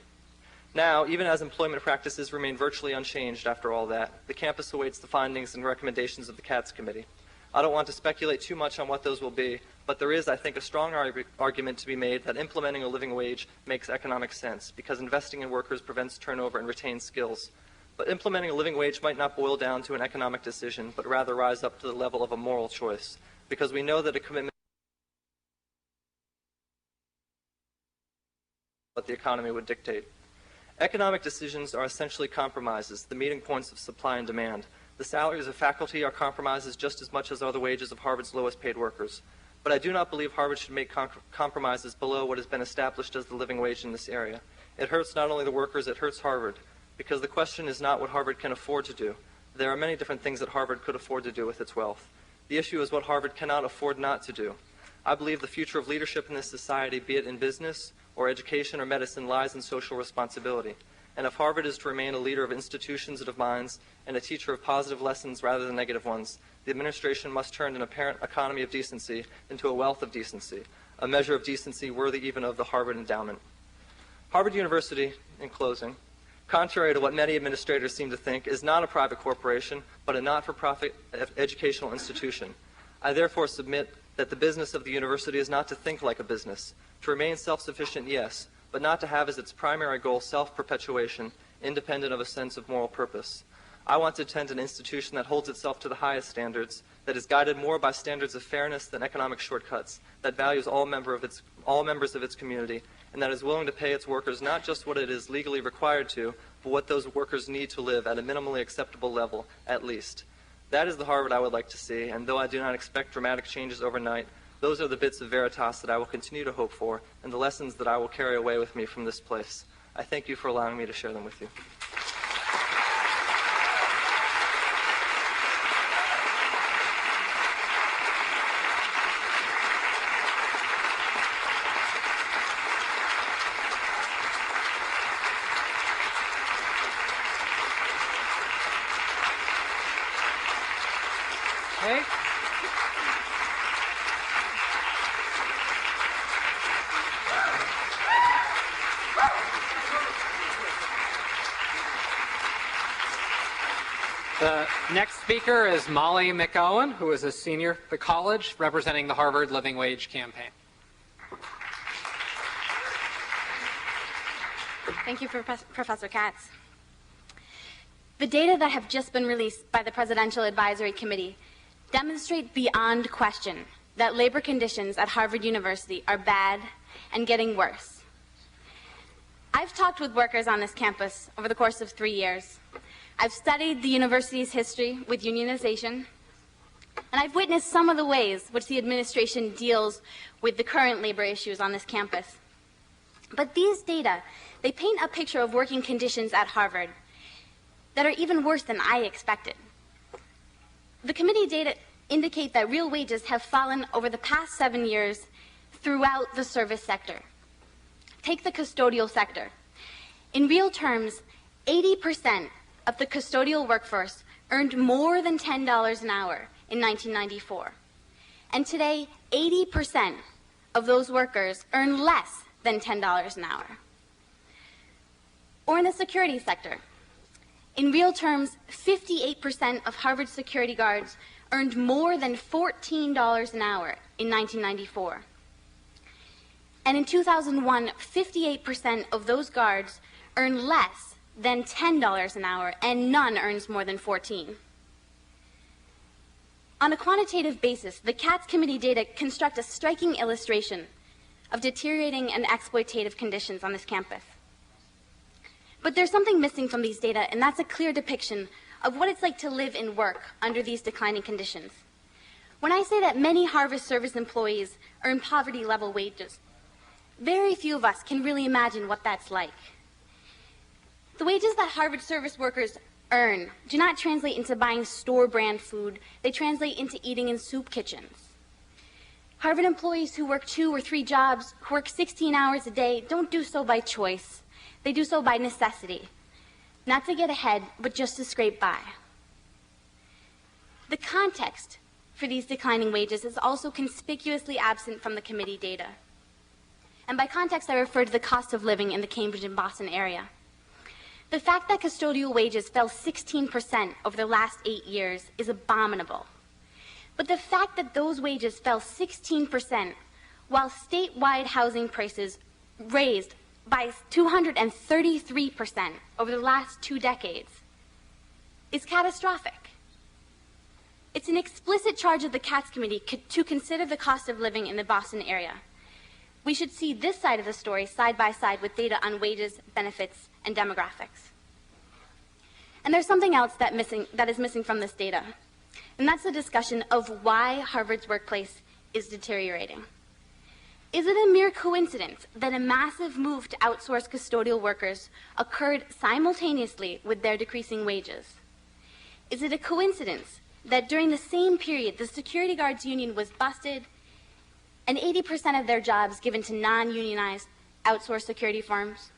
Now, even as employment practices remain virtually unchanged after all that, the campus awaits the findings and recommendations of the Katz Committee. I don't want to speculate too much on what those will be, but there is, I think, a strong argument to be made that implementing a living wage makes economic sense, because investing in workers prevents turnover and retains skills. But implementing a living wage might not boil down to an economic decision, but rather rise up to the level of a moral choice, because we know that a commitment what the economy would dictate. Economic decisions are essentially compromises, the meeting points of supply and demand. The salaries of faculty are compromises just as much as are the wages of Harvard's lowest paid workers. But I do not believe Harvard should make compromises below what has been established as the living wage in this area. It hurts not only the workers, it hurts Harvard, because the question is not what Harvard can afford to do. There are many different things that Harvard could afford to do with its wealth. The issue is what Harvard cannot afford not to do. I believe the future of leadership in this society, be it in business or education or medicine, lies in social responsibility. And if Harvard is to remain a leader of institutions and of minds and a teacher of positive lessons rather than negative ones, the administration must turn an apparent economy of decency into a wealth of decency, a measure of decency worthy even of the Harvard endowment. Harvard University, in closing, contrary to what many administrators seem to think, is not a private corporation, but a not-for-profit educational institution. I therefore submit that the business of the university is not to think like a business, to remain self-sufficient, yes, but not to have as its primary goal self-perpetuation, independent of a sense of moral purpose. I want to attend an institution that holds itself to the highest standards, that is guided more by standards of fairness than economic shortcuts, that values all members of its community, and that is willing to pay its workers not just what it is legally required to, but what those workers need to live at a minimally acceptable level, at least. That is the Harvard I would like to see, and though I do not expect dramatic changes overnight, those are the bits of veritas that I will continue to hope for, and the lessons that I will carry away with me from this place. I thank you for allowing me to share them with you. Okay. The next speaker is Molly Mcgowan, who is a senior at the college representing the Harvard Living Wage Campaign. Thank you, Professor Katz. The data that have just been released by the Presidential Advisory Committee demonstrate beyond question that labor conditions at Harvard University are bad and getting worse. I've talked with workers on this campus over the course of 3 years. I've studied the university's history with unionization, and I've witnessed some of the ways which the administration deals with the current labor issues on this campus. But these data, they paint a picture of working conditions at Harvard that are even worse than I expected. The committee data indicate that real wages have fallen over the past 7 years throughout the service sector. Take the custodial sector. In real terms, 80% of the custodial workforce earned more than $10 an hour in 1994. And today, 80% of those workers earn less than $10 an hour. Or in the security sector. In real terms, 58% of Harvard security guards earned more than $14 an hour in 1994. And in 2001, 58% of those guards earned less than $10 an hour, and none earns more than $14. On a quantitative basis, the Katz Committee data construct a striking illustration of deteriorating and exploitative conditions on this campus. But there's something missing from these data, and that's a clear depiction of what it's like to live and work under these declining conditions. When I say that many Harvard service employees earn poverty-level wages, very few of us can really imagine what that's like. The wages that Harvard service workers earn do not translate into buying store-brand food. They translate into eating in soup kitchens. Harvard employees who work 2 or 3 jobs, who work 16 hours a day, don't do so by choice. They do so by necessity, not to get ahead, but just to scrape by. The context for these declining wages is also conspicuously absent from the committee data. And by context, I refer to the cost of living in the Cambridge and Boston area. The fact that custodial wages fell 16% over the last 8 years is abominable. But the fact that those wages fell 16% while statewide housing prices raised by 233% over the last 2 decades is catastrophic. It's an explicit charge of the Katz Committee to consider the cost of living in the Boston area. We should see this side of the story side by side with data on wages, benefits, and demographics. And there's something else that is missing from this data, and that's the discussion of why Harvard's workplace is deteriorating. Is it a mere coincidence that a massive move to outsource custodial workers occurred simultaneously with their decreasing wages? Is it a coincidence that during the same period the security guards union was busted and 80% of their jobs given to non-unionized outsourced security firms?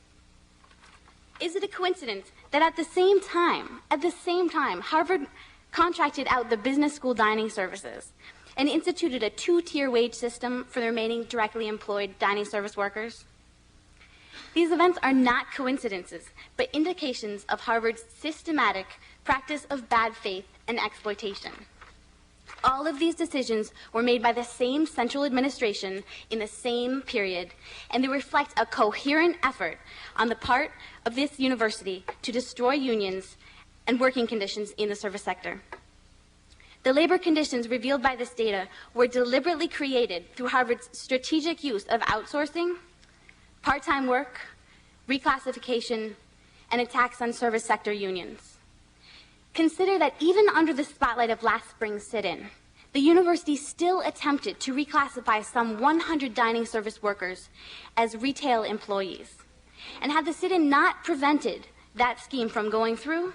Is it a coincidence that at the same time, Harvard contracted out the business school dining services and instituted a 2-tier wage system for the remaining directly employed dining service workers? These events are not coincidences, but indications of Harvard's systematic practice of bad faith and exploitation. All of these decisions were made by the same central administration in the same period, and they reflect a coherent effort on the part of this university to destroy unions and working conditions in the service sector. The labor conditions revealed by this data were deliberately created through Harvard's strategic use of outsourcing, part-time work, reclassification, and attacks on service sector unions. Consider that even under the spotlight of last spring's sit-in, the university still attempted to reclassify some 100 dining service workers as retail employees. And had the sit-in not prevented that scheme from going through,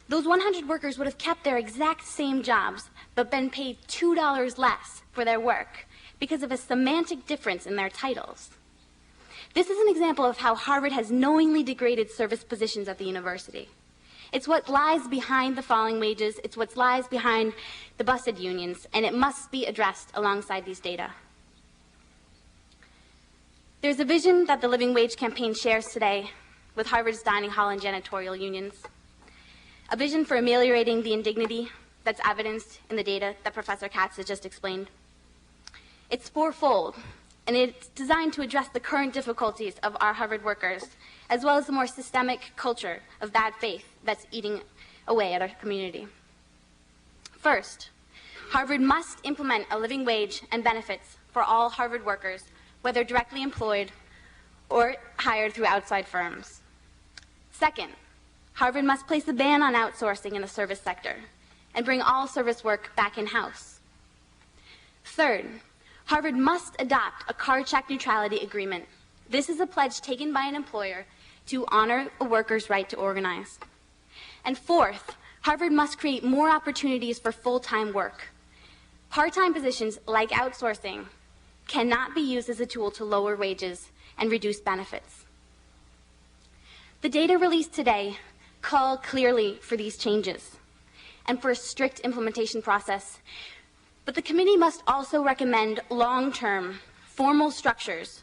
those 100 workers would have kept their exact same jobs, but been paid $2 less for their work because of a semantic difference in their titles. This is an example of how Harvard has knowingly degraded service positions at the university. It's what lies behind the falling wages, it's what lies behind the busted unions, and it must be addressed alongside these data. There's a vision that the Living Wage Campaign shares today with Harvard's dining hall and janitorial unions. A vision for ameliorating the indignity that's evidenced in the data that Professor Katz has just explained. It's fourfold, and it's designed to address the current difficulties of our Harvard workers as well as the more systemic culture of bad faith that's eating away at our community. First, Harvard must implement a living wage and benefits for all Harvard workers, whether directly employed or hired through outside firms. Second, Harvard must place a ban on outsourcing in the service sector and bring all service work back in-house. Third, Harvard must adopt a card check neutrality agreement. This is a pledge taken by an employer to honor a worker's right to organize. And fourth, Harvard must create more opportunities for full-time work. Part-time positions, like outsourcing, cannot be used as a tool to lower wages and reduce benefits. The data released today call clearly for these changes and for a strict implementation process, but the committee must also recommend long-term, formal structures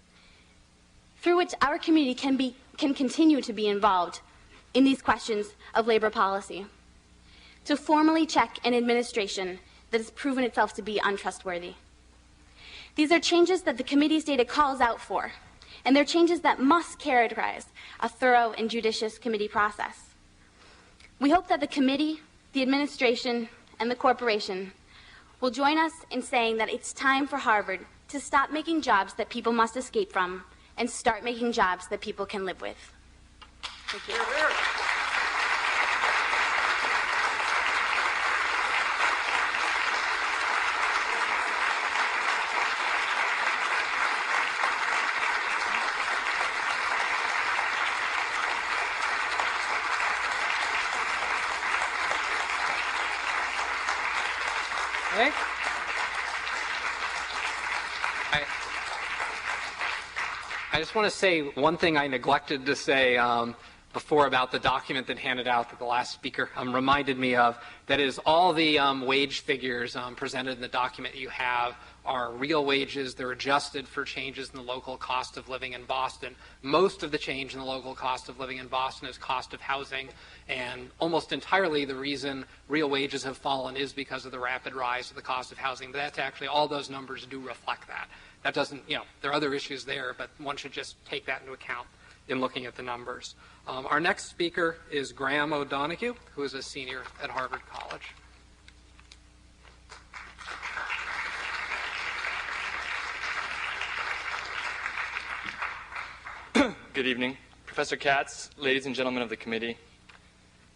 through which our community can continue to be involved in these questions of labor policy, to formally check an administration that has proven itself to be untrustworthy. These are changes that the committee's data calls out for, and they're changes that must characterize a thorough and judicious committee process. We hope that the committee, the administration, and the corporation will join us in saying that it's time for Harvard to stop making jobs that people must escape from and start making jobs that people can live with. Thank you. Okay. I just want to say one thing I neglected to say before about the document that handed out that the last speaker reminded me of. That is, all the wage figures presented in the document you have are real wages. They're adjusted for changes in the local cost of living in Boston. Most of the change in the local cost of living in Boston is cost of housing, and almost entirely the reason real wages have fallen is because of the rapid rise of the cost of housing. But that's actually, all those numbers do reflect that. That doesn't, there are other issues there, but one should just take that into account in looking at the numbers. Our next speaker is Graham O'Donoghue, who is a senior at Harvard College. Good evening. Professor Katz, ladies and gentlemen of the committee,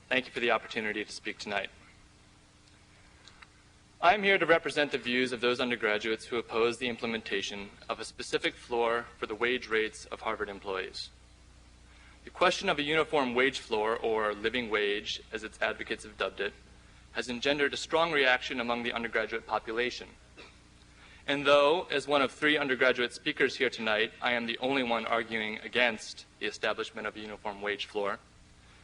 thank you for the opportunity to speak tonight. I am here to represent the views of those undergraduates who oppose the implementation of a specific floor for the wage rates of Harvard employees. The question of a uniform wage floor, or living wage, as its advocates have dubbed it, has engendered a strong reaction among the undergraduate population. And though, as one of 3 undergraduate speakers here tonight, I am the only one arguing against the establishment of a uniform wage floor,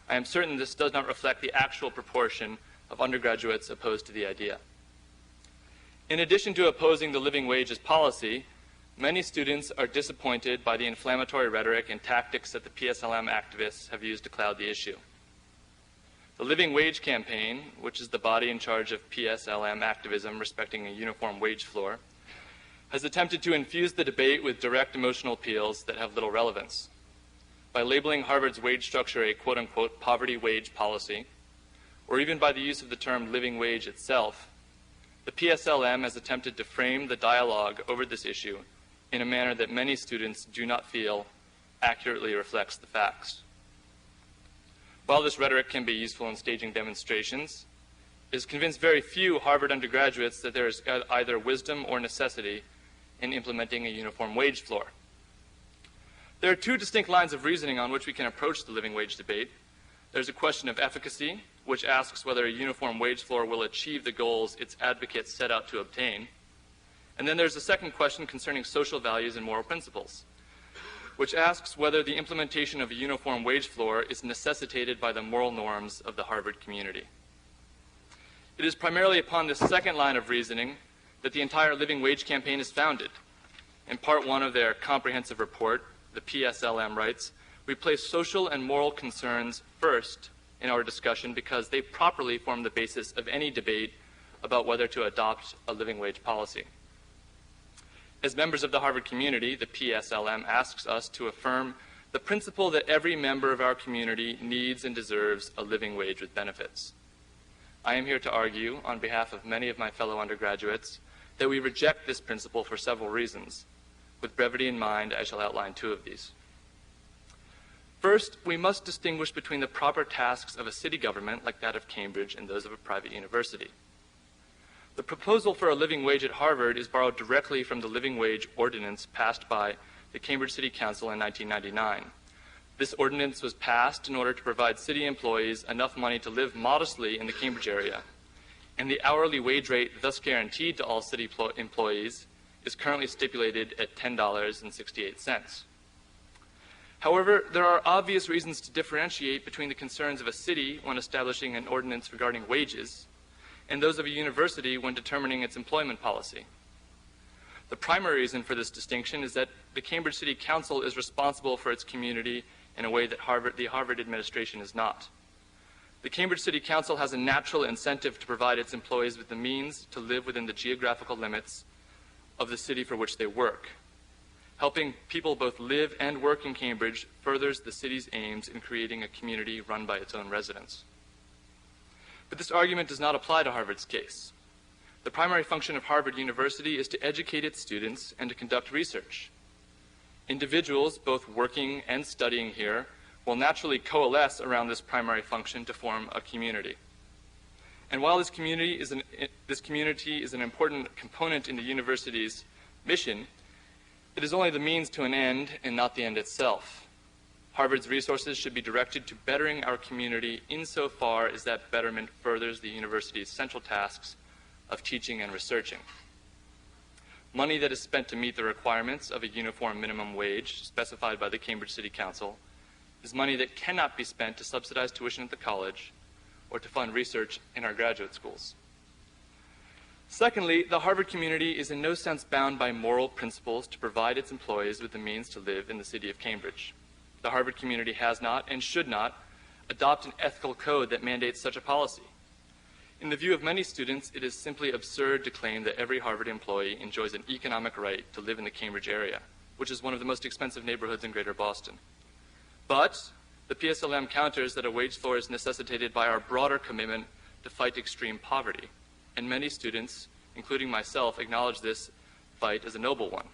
I am certain this does not reflect the actual proportion of undergraduates opposed to the idea. In addition to opposing the living wages policy, many students are disappointed by the inflammatory rhetoric and tactics that the PSLM activists have used to cloud the issue. The Living Wage Campaign, which is the body in charge of PSLM activism respecting a uniform wage floor, has attempted to infuse the debate with direct emotional appeals that have little relevance. By labeling Harvard's wage structure a quote-unquote poverty wage policy, or even by the use of the term living wage itself, the PSLM has attempted to frame the dialogue over this issue in a manner that many students do not feel accurately reflects the facts. While this rhetoric can be useful in staging demonstrations, it has convinced very few Harvard undergraduates that there is either wisdom or necessity in implementing a uniform wage floor. There are 2 distinct lines of reasoning on which we can approach the living wage debate. There's a question of efficacy, which asks whether a uniform wage floor will achieve the goals its advocates set out to obtain. And then there's a second question concerning social values and moral principles, which asks whether the implementation of a uniform wage floor is necessitated by the moral norms of the Harvard community. It is primarily upon this second line of reasoning that the entire Living Wage Campaign is founded. In Part 1 of their comprehensive report, the PSLM writes, "We place social and moral concerns first in our discussion because they properly form the basis of any debate about whether to adopt a living wage policy." As members of the Harvard community, the PSLM asks us to affirm the principle that every member of our community needs and deserves a living wage with benefits. I am here to argue, on behalf of many of my fellow undergraduates, that we reject this principle for several reasons. With brevity in mind, I shall outline two of these. First, we must distinguish between the proper tasks of a city government, like that of Cambridge, and those of a private university. The proposal for a living wage at Harvard is borrowed directly from the living wage ordinance passed by the Cambridge City Council in 1999. This ordinance was passed in order to provide city employees enough money to live modestly in the Cambridge area, and the hourly wage rate thus guaranteed to all city employees is currently stipulated at $10.68. However, there are obvious reasons to differentiate between the concerns of a city when establishing an ordinance regarding wages and those of a university when determining its employment policy. The primary reason for this distinction is that the Cambridge City Council is responsible for its community in a way that the Harvard administration is not. The Cambridge City Council has a natural incentive to provide its employees with the means to live within the geographical limits of the city for which they work. Helping people both live and work in Cambridge furthers the city's aims in creating a community run by its own residents. But this argument does not apply to Harvard's case. The primary function of Harvard University is to educate its students and to conduct research. Individuals, both working and studying here, will naturally coalesce around this primary function to form a community. And while this community is an important component in the university's mission, it is only the means to an end and not the end itself. Harvard's resources should be directed to bettering our community insofar as that betterment furthers the university's central tasks of teaching and researching. Money that is spent to meet the requirements of a uniform minimum wage specified by the Cambridge City Council is money that cannot be spent to subsidize tuition at the college or to fund research in our graduate schools. Secondly, the Harvard community is in no sense bound by moral principles to provide its employees with the means to live in the city of Cambridge. The Harvard community has not and should not adopt an ethical code that mandates such a policy. In the view of many students, it is simply absurd to claim that every Harvard employee enjoys an economic right to live in the Cambridge area, which is one of the most expensive neighborhoods in Greater Boston. But the PSLM counters that a wage floor is necessitated by our broader commitment to fight extreme poverty, and many students, including myself, acknowledge this fight as a noble one.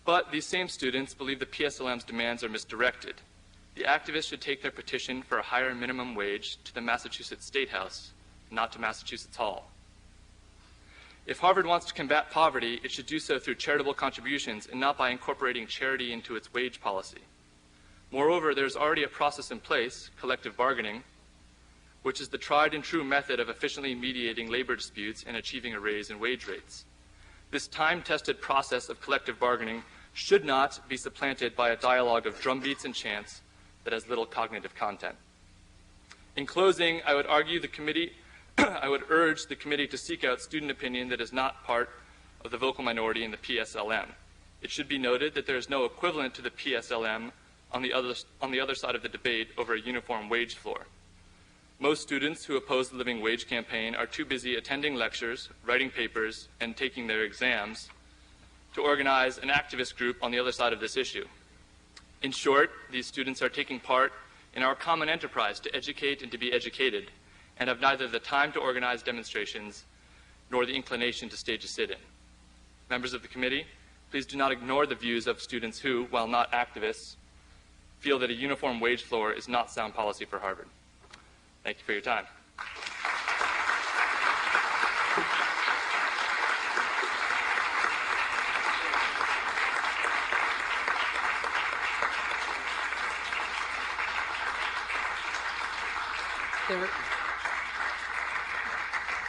But these same students believe the PSLM's demands are misdirected. The activists should take their petition for a higher minimum wage to the Massachusetts State House, not to Massachusetts Hall. If Harvard wants to combat poverty, it should do so through charitable contributions and not by incorporating charity into its wage policy. Moreover, there's already a process in place, collective bargaining, which is the tried and true method of efficiently mediating labor disputes and achieving a raise in wage rates. This time-tested process of collective bargaining should not be supplanted by a dialogue of drumbeats and chants that has little cognitive content. In closing, I would urge the committee to seek out student opinion that is not part of the vocal minority in the PSLM. It should be noted that there is no equivalent to the PSLM on the other side of the debate over a uniform wage floor. Most students who oppose the living wage campaign are too busy attending lectures, writing papers, and taking their exams to organize an activist group on the other side of this issue. In short, these students are taking part in our common enterprise to educate and to be educated, and have neither the time to organize demonstrations nor the inclination to stage a sit-in. Members of the committee, please do not ignore the views of students who, while not activists, feel that a uniform wage floor is not sound policy for Harvard. Thank you for your time.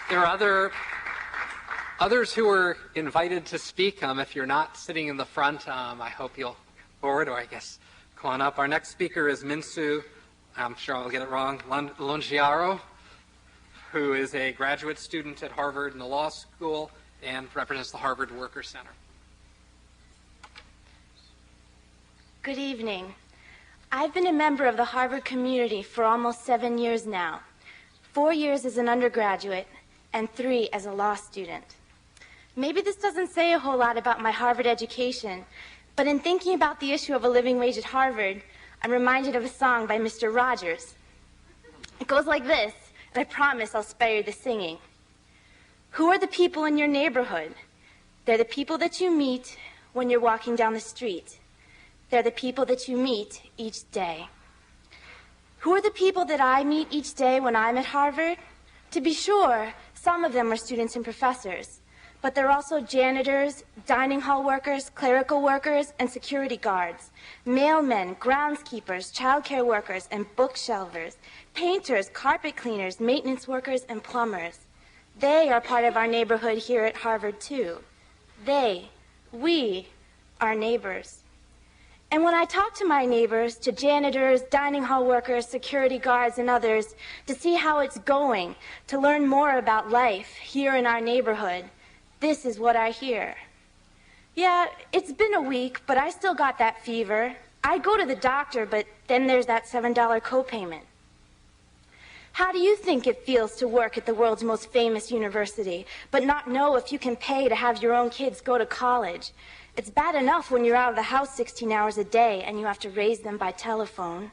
There are others who were invited to speak. If you're not sitting in the front, I hope you'll forward, or I guess come on up. Our next speaker is Minsu, I'm sure I'll get it wrong, Longiaro, who is a graduate student at Harvard in the law school and represents the Harvard Worker Center. Good evening. I've been a member of the Harvard community for almost 7 years now, 4 years as an undergraduate and 3 as a law student. Maybe this doesn't say a whole lot about my Harvard education, But in thinking about the issue of a living wage at Harvard, I'm reminded of a song by Mr. Rogers. It goes like this, and I promise I'll spare you the singing. Who are the people in your neighborhood? They're the people that you meet when you're walking down the street. They're the people that you meet each day. Who are the people that I meet each day when I'm at Harvard? To be sure, some of them are students and professors, but they're also janitors, dining hall workers, clerical workers, and security guards, mailmen, groundskeepers, childcare workers, and bookshelvers, painters, carpet cleaners, maintenance workers, and plumbers. They are part of our neighborhood here at Harvard, too. We are neighbors. And when I talk to my neighbors, to janitors, dining hall workers, security guards, and others, to see how it's going, to learn more about life here in our neighborhood, this is what I hear. Yeah, it's been a week, but I still got that fever. I go to the doctor, but then there's that $7 copayment. How do you think it feels to work at the world's most famous university, but not know if you can pay to have your own kids go to college? It's bad enough when you're out of the house 16 hours a day and you have to raise them by telephone.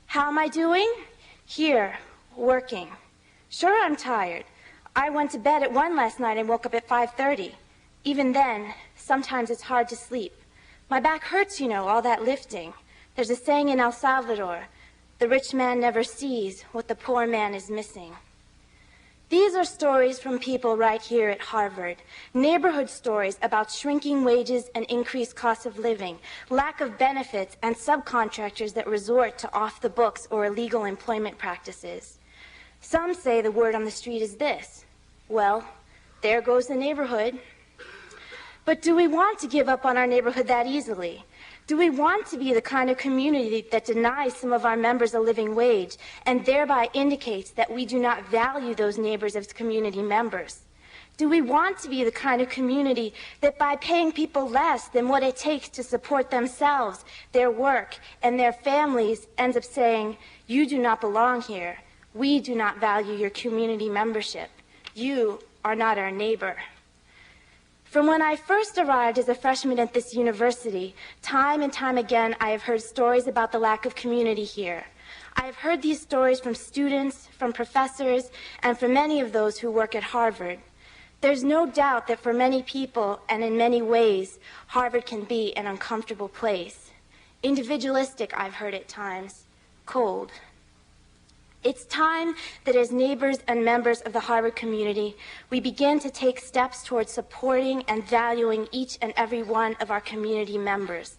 How am I doing? Here, working. Sure, I'm tired. I went to bed at 1 last night and woke up at 5:30. Even then, sometimes it's hard to sleep. My back hurts, you know, all that lifting. There's a saying in El Salvador, the rich man never sees what the poor man is missing. These are stories from people right here at Harvard, neighborhood stories about shrinking wages and increased cost of living, lack of benefits, and subcontractors that resort to off-the-books or illegal employment practices. Some say the word on the street is this: well, there goes the neighborhood. But do we want to give up on our neighborhood that easily? Do we want to be the kind of community that denies some of our members a living wage and thereby indicates that we do not value those neighbors as community members? Do we want to be the kind of community that by paying people less than what it takes to support themselves, their work, and their families ends up saying, you do not belong here. We do not value your community membership. You are not our neighbor. From when I first arrived as a freshman at this university, time and time again I have heard stories about the lack of community here. I have heard these stories from students, from professors, and from many of those who work at Harvard. There's no doubt that for many people, and in many ways, Harvard can be an uncomfortable place. Individualistic, I've heard at times. Cold. It's time that as neighbors and members of the Harvard community, we begin to take steps towards supporting and valuing each and every one of our community members.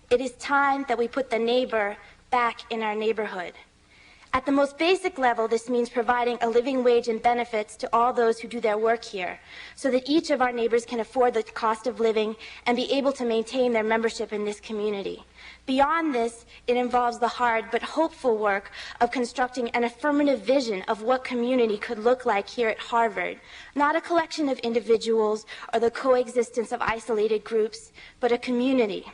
It is time that we put the neighbor back in our neighborhood. At the most basic level, this means providing a living wage and benefits to all those who do their work here, so that each of our neighbors can afford the cost of living and be able to maintain their membership in this community. Beyond this, it involves the hard but hopeful work of constructing an affirmative vision of what community could look like here at Harvard, not a collection of individuals or the coexistence of isolated groups, but a community.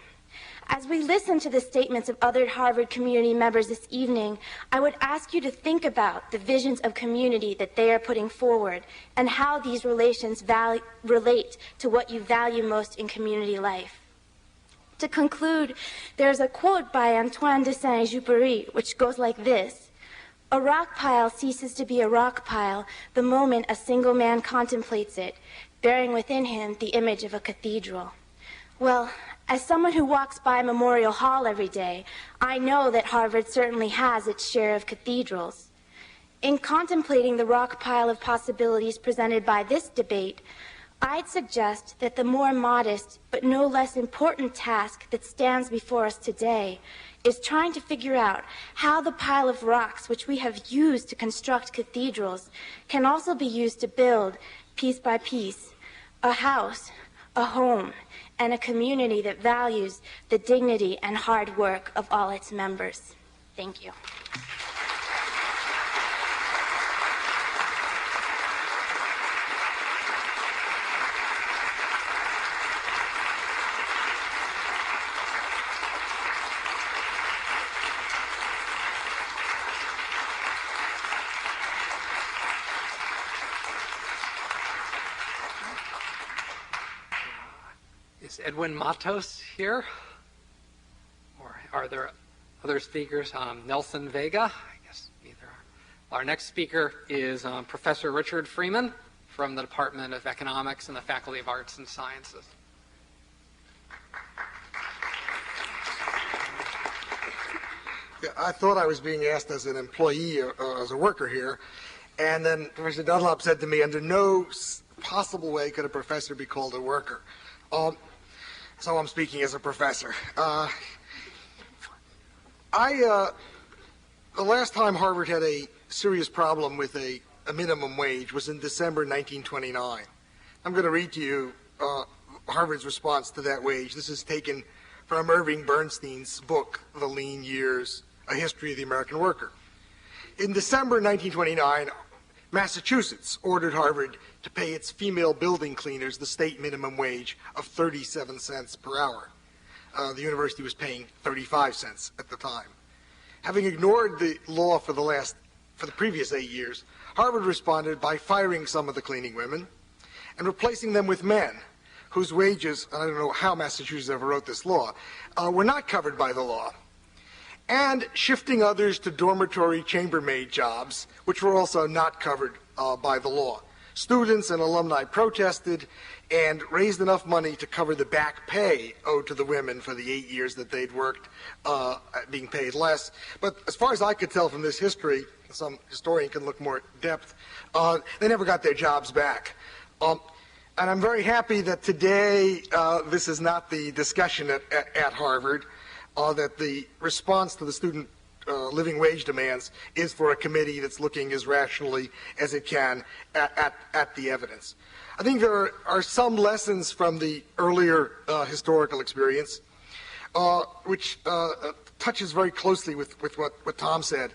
As we listen to the statements of other Harvard community members this evening, I would ask you to think about the visions of community that they are putting forward and how these relations relate to what you value most in community life. To conclude, there's a quote by Antoine de Saint-Exupéry which goes like this: "A rock pile ceases to be a rock pile the moment a single man contemplates it, bearing within him the image of a cathedral." Well, as someone who walks by Memorial Hall every day, I know that Harvard certainly has its share of cathedrals. In contemplating the rock pile of possibilities presented by this debate, I'd suggest that the more modest but no less important task that stands before us today is trying to figure out how the pile of rocks which we have used to construct cathedrals can also be used to build, piece by piece, a house, a home, and a community that values the dignity and hard work of all its members. Thank you. Is Edwin Matos here? Or are there other speakers? Nelson Vega? I guess neither are. Our next speaker is Professor Richard Freeman from the Department of Economics and the Faculty of Arts and Sciences. Yeah, I thought I was being asked as an employee or as a worker here, and then Professor Dunlop said to me, under no possible way could a professor be called a worker. So I'm speaking as a professor. The last time Harvard had a serious problem with a minimum wage was in December 1929. I'm going to read to you Harvard's response to that wage. This is taken from Irving Bernstein's book, The Lean Years, A History of the American Worker. In December 1929, Massachusetts ordered Harvard to pay its female building cleaners the state minimum wage of 37 cents per hour. The university was paying 35 cents at the time. Having ignored the law for the previous 8 years, Harvard responded by firing some of the cleaning women and replacing them with men whose wages, I don't know how Massachusetts ever wrote this law, were not covered by the law, and shifting others to dormitory chambermaid jobs, which were also not covered by the law. Students and alumni protested and raised enough money to cover the back pay owed to the women for the 8 years that they'd worked, being paid less. But as far as I could tell from this history, some historian can look more in depth, they never got their jobs back. And I'm very happy that today this is not the discussion at Harvard, that the response to the student living wage demands is for a committee that's looking as rationally as it can at the evidence. I think there are some lessons from the earlier historical experience, which touches very closely with what Tom said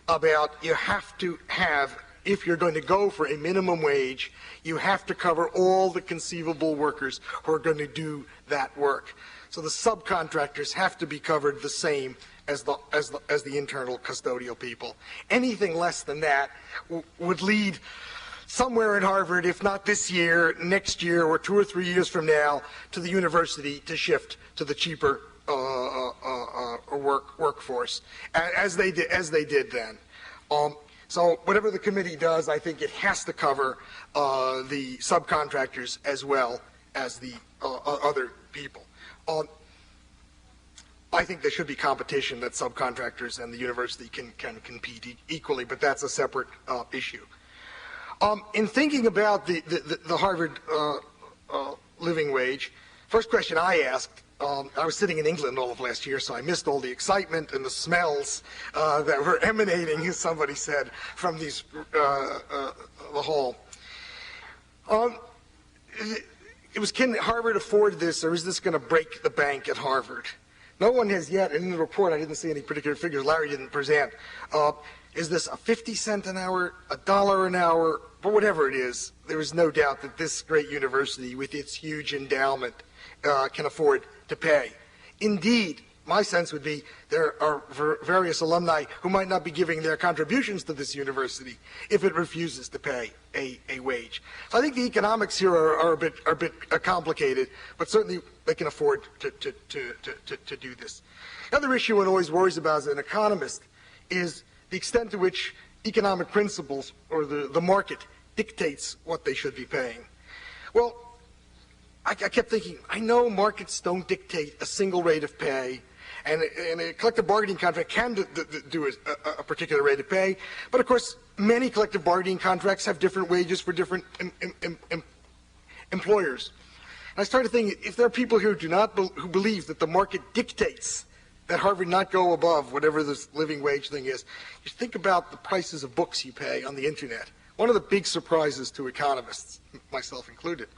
about you have to have, if you're going to go for a minimum wage, you have to cover all the conceivable workers who are going to do that work. So the subcontractors have to be covered the same as the internal custodial people. Anything less than that would lead somewhere at Harvard, if not this year, next year, or 2 or 3 years from now, to the university to shift to the cheaper workforce, as they did then. So whatever the committee does, I think it has to cover the subcontractors as well as the other people. I think there should be competition that subcontractors and the university can compete equally, but that's a separate issue. In thinking about the Harvard living wage, first question I asked, I was sitting in England all of last year, so I missed all the excitement and the smells that were emanating, as somebody said, from the hall. It was, can Harvard afford this, or is this going to break the bank at Harvard? No one has yet, and in the report I didn't see any particular figures, Larry didn't present. Is this a 50 cent an hour, $1 an hour, but whatever it is, there is no doubt that this great university with its huge endowment can afford to pay. Indeed, my sense would be there are various alumni who might not be giving their contributions to this university if it refuses to pay a wage. So I think the economics here are a bit complicated, but certainly they can afford to do this. The other issue one always worries about as an economist is the extent to which economic principles or the market dictates what they should be paying. Well, I kept thinking, I know markets don't dictate a single rate of pay, and a collective bargaining contract can do a particular rate of pay, but of course many collective bargaining contracts have different wages for different employers. And I started thinking, if there are people here who believe that the market dictates that Harvard not go above whatever this living wage thing is, you think about the prices of books you pay on the internet. One of the big surprises to economists, myself included,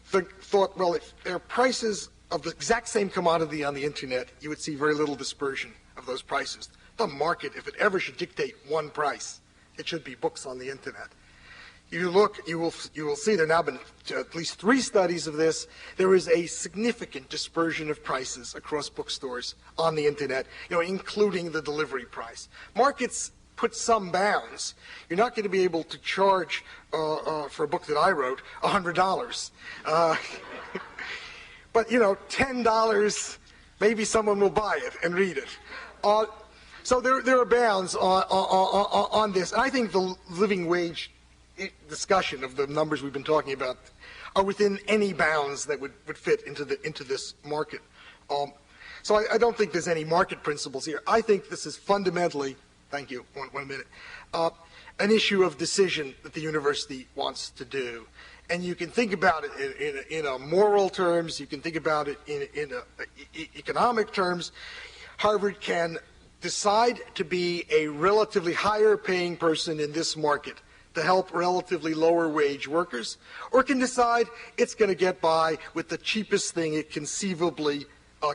thought, well, if there are prices of the exact same commodity on the internet, you would see very little dispersion of those prices. The market, if it ever should dictate one price, it should be books on the internet. You look, you will see there have now been at least 3 studies of this. There is a significant dispersion of prices across bookstores on the internet, including the delivery price. Markets put some bounds. You're not going to be able to charge for a book that I wrote $100. But, $10, maybe someone will buy it and read it. So there are bounds on this. And I think the living wage discussion of the numbers we've been talking about are within any bounds that would fit into this market. So I don't think there's any market principles here. I think this is fundamentally, thank you, one minute, an issue of decision that the university wants to do. And you can think about it in a moral terms, you can think about it in economic terms. Harvard can decide to be a relatively higher paying person in this market to help relatively lower wage workers, or can decide it's going to get by with the cheapest thing it conceivably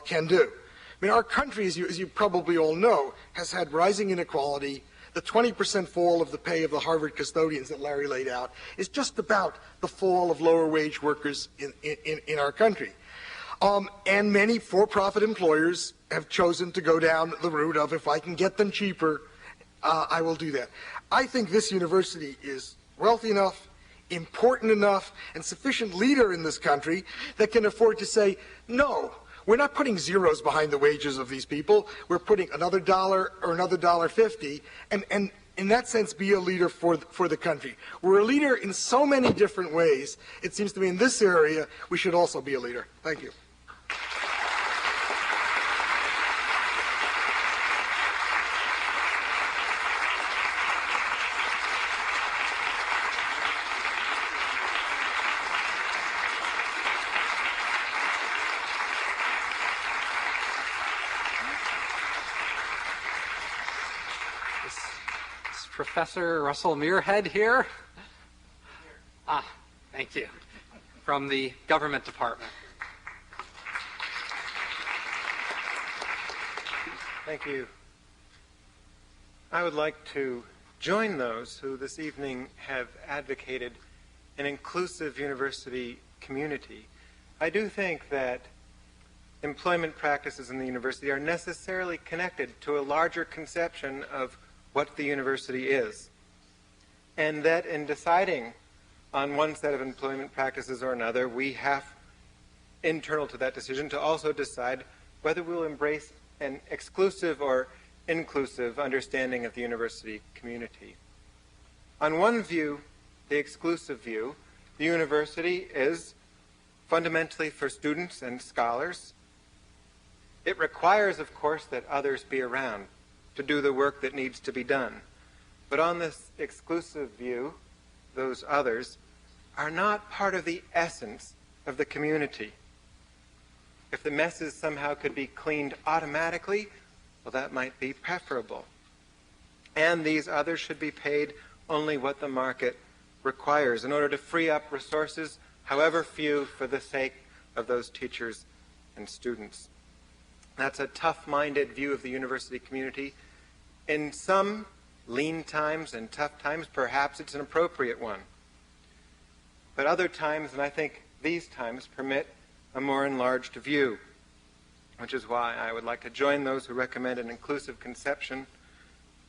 can do. I mean, our country, as you probably all know, has had rising inequality. The 20% fall of the pay of the Harvard custodians that Larry laid out is just about the fall of lower wage workers in our country. And many for-profit employers have chosen to go down the route of, if I can get them cheaper, I will do that. I think this university is wealthy enough, important enough, and sufficient leader in this country that can afford to say, no, we're not putting zeros behind the wages of these people. We're putting another dollar or another $1.50, and in that sense be a leader for the country. We're a leader in so many different ways. It seems to me in this area we should also be a leader. Thank you. Professor Russell Muirhead here. Thank you. From the Government Department. Thank you. I would like to join those who this evening have advocated an inclusive university community. I do think that employment practices in the university are necessarily connected to a larger conception of what the university is, and that in deciding on one set of employment practices or another, we have, internal to that decision, to also decide whether we'll embrace an exclusive or inclusive understanding of the university community. On one view, the exclusive view, the university is fundamentally for students and scholars. It requires, of course, that others be around to do the work that needs to be done. But on this exclusive view, those others are not part of the essence of the community. If the messes somehow could be cleaned automatically, well, that might be preferable. And these others should be paid only what the market requires in order to free up resources, however few, for the sake of those teachers and students. That's a tough-minded view of the university community. In some lean times and tough times, perhaps it's an appropriate one. But other times, and I think these times, permit a more enlarged view, which is why I would like to join those who recommend an inclusive conception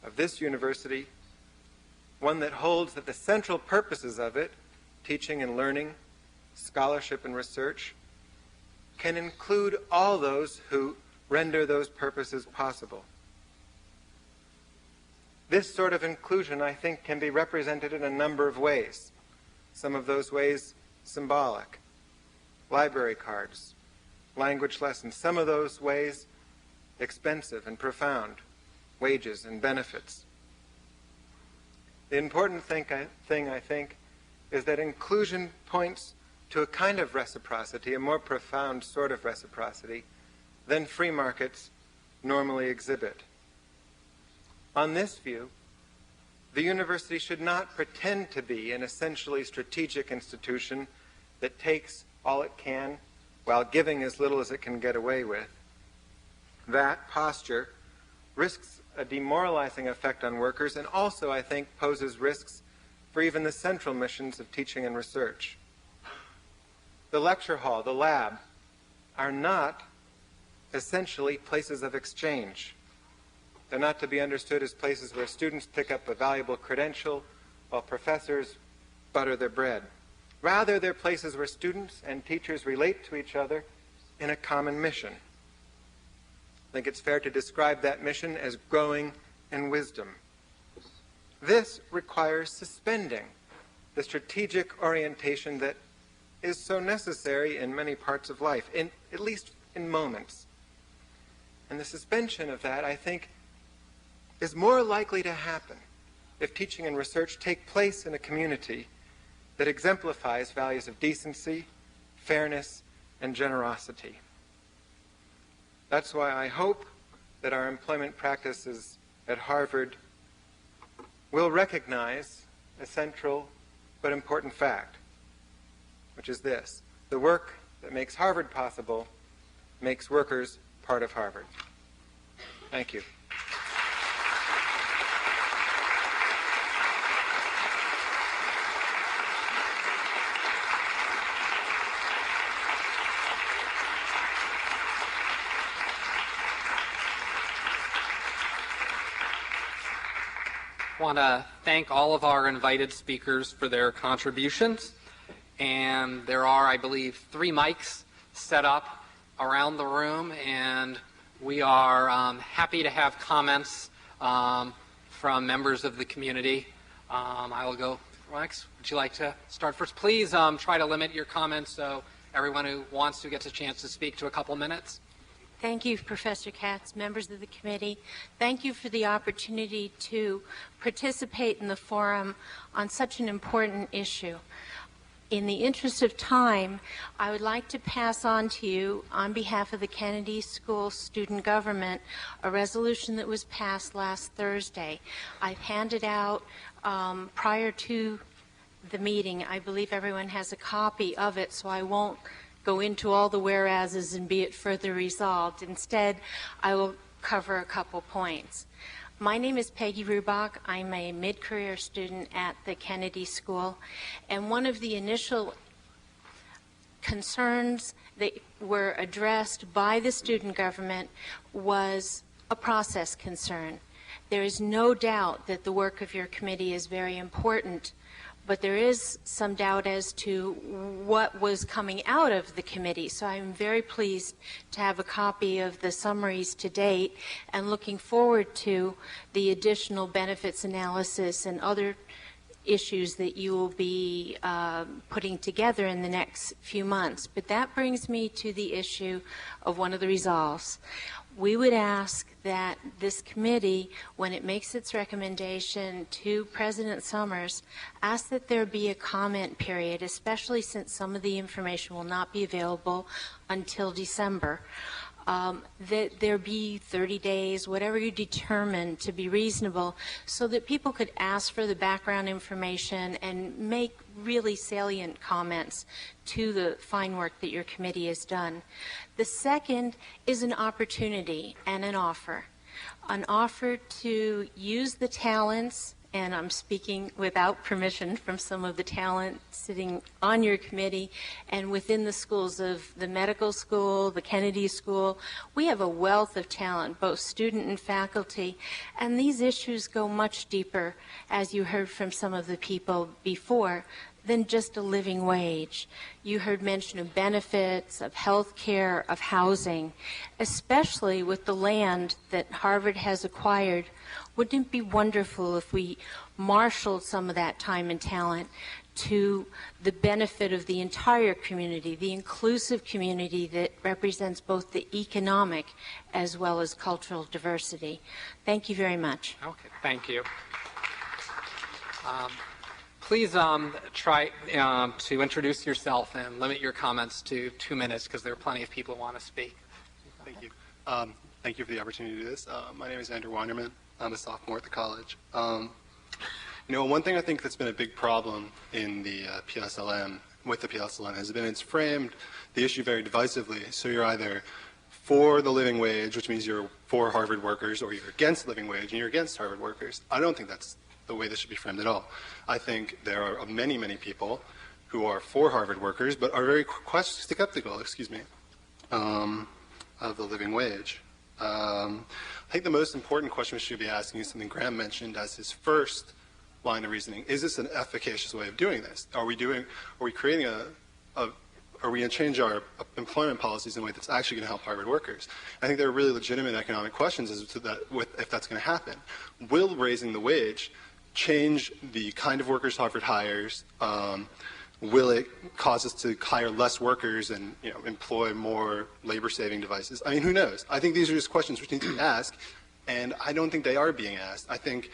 of this university, one that holds that the central purposes of it, teaching and learning, scholarship and research, can include all those who render those purposes possible. This sort of inclusion, I think, can be represented in a number of ways. Some of those ways symbolic, library cards, language lessons. Some of those ways expensive and profound, wages and benefits. The important thing, I think, is that inclusion points to a kind of reciprocity, a more profound sort of reciprocity, than free markets normally exhibit. On this view, the university should not pretend to be an essentially strategic institution that takes all it can while giving as little as it can get away with. That posture risks a demoralizing effect on workers and also, I think, poses risks for even the central missions of teaching and research. The lecture hall, the lab, are not essentially places of exchange. They're not to be understood as places where students pick up a valuable credential while professors butter their bread. Rather, they're places where students and teachers relate to each other in a common mission. I think it's fair to describe that mission as growing in wisdom. This requires suspending the strategic orientation that is so necessary in many parts of life, at least in moments. And the suspension of that, I think, is more likely to happen if teaching and research take place in a community that exemplifies values of decency, fairness, and generosity. That's why I hope that our employment practices at Harvard will recognize a central but important fact, which is this: the work that makes Harvard possible makes workers part of Harvard. Thank you. I want to thank all of our invited speakers for their contributions. And there are, I believe, 3 mics set up around the room, and we are happy to have comments from members of the community. I will go, Rex, would you like to start first? Please try to limit your comments so everyone who wants to gets a chance to speak to a couple minutes. Thank you, Professor Katz, members of the committee. Thank you for the opportunity to participate in the forum on such an important issue. In the interest of time, I would like to pass on to you, on behalf of the Kennedy School Student Government, a resolution that was passed last Thursday. I've handed out prior to the meeting. I believe everyone has a copy of it, so I won't go into all the whereases and be it further resolved. Instead, I will cover a couple points. My name is Peggy Rubach. I'm a mid-career student at the Kennedy School, and one of the initial concerns that were addressed by the student government was a process concern. There is no doubt that the work of your committee is very important, but there is some doubt as to what was coming out of the committee. So I'm very pleased to have a copy of the summaries to date and looking forward to the additional benefits analysis and other issues that you will be putting together in the next few months. But that brings me to the issue of one of the resolves. We would ask that this committee, when it makes its recommendation to President Summers, ask that there be a comment period, especially since some of the information will not be available until December. That there be 30 days, whatever you determine to be reasonable, so that people could ask for the background information and make really salient comments to the fine work that your committee has done. The second is an opportunity and an offer to use the talents, and I'm speaking without permission from some of the talent sitting on your committee and within the schools of the medical school, the Kennedy School. We have a wealth of talent, both student and faculty, and these issues go much deeper, as you heard from some of the people before, than just a living wage. You heard mention of benefits, of health care, of housing, especially with the land that Harvard has acquired. Wouldn't it be wonderful if we marshaled some of that time and talent to the benefit of the entire community, the inclusive community that represents both the economic as well as cultural diversity? Thank you very much. Okay, thank you. Please try to introduce yourself and limit your comments to 2 minutes, because there are plenty of people who want to speak. Thank you. Thank you for the opportunity to do this. My name is Andrew Wanderman. I'm a sophomore at the college. One thing I think that's been a big problem in the PSLM, with the PSLM, has been it's framed the issue very divisively. So you're either for the living wage, which means you're for Harvard workers, or you're against living wage and you're against Harvard workers. I don't think that's the way this should be framed at all. I think there are many, many people who are for Harvard workers but are very skeptical, of the living wage. I think the most important question we should be asking is something Graham mentioned as his first line of reasoning. Is this an efficacious way of doing this? Are we creating a are we going to change our employment policies in a way that's actually going to help Harvard workers? I think there are really legitimate economic questions as to that, if that's going to happen. Will raising the wage change the kind of workers Harvard hires? Will it cause us to hire less workers and employ more labor-saving devices? I mean, who knows? I think these are just questions which need to be asked, and I don't think they are being asked. I think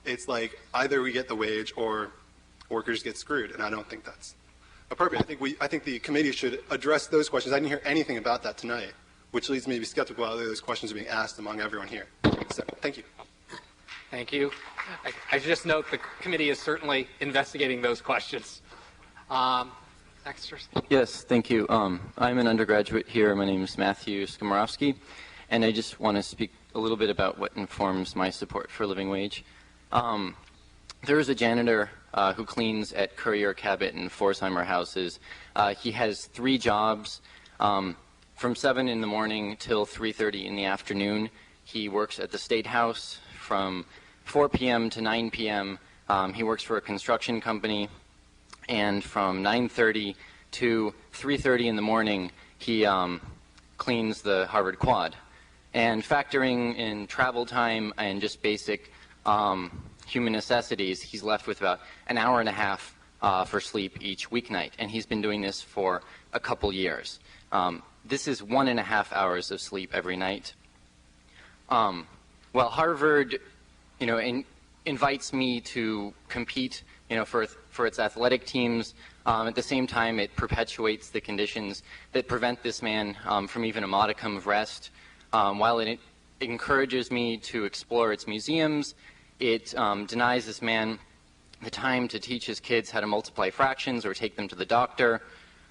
it's like either we get the wage or workers get screwed, and I don't think that's appropriate. I think the committee should address those questions. I didn't hear anything about that tonight, which leads me to be skeptical whether those questions are being asked among everyone here. So, thank you. Thank you. I should just note the committee is certainly investigating those questions. Next. Yes, thank you. I'm an undergraduate here. My name is Matthew Skomorowski, and I just want to speak a little bit about what informs my support for living wage. There is a janitor who cleans at Courier, Cabot, and Forsheimer houses. He has 3 jobs. From 7 in the morning till 3:30 in the afternoon, he works at the State House. From 4 p.m. to 9 p.m., he works for a construction company. And from 9:30 to 3:30 in the morning, he cleans the Harvard Quad. And factoring in travel time and just basic human necessities, he's left with about an hour and a half for sleep each weeknight. And he's been doing this for a couple years. This is 1.5 hours of sleep every night. Well, Harvard, invites me to compete, for its athletic teams. At the same time, it perpetuates the conditions that prevent this man from even a modicum of rest. While it encourages me to explore its museums, it denies this man the time to teach his kids how to multiply fractions or take them to the doctor.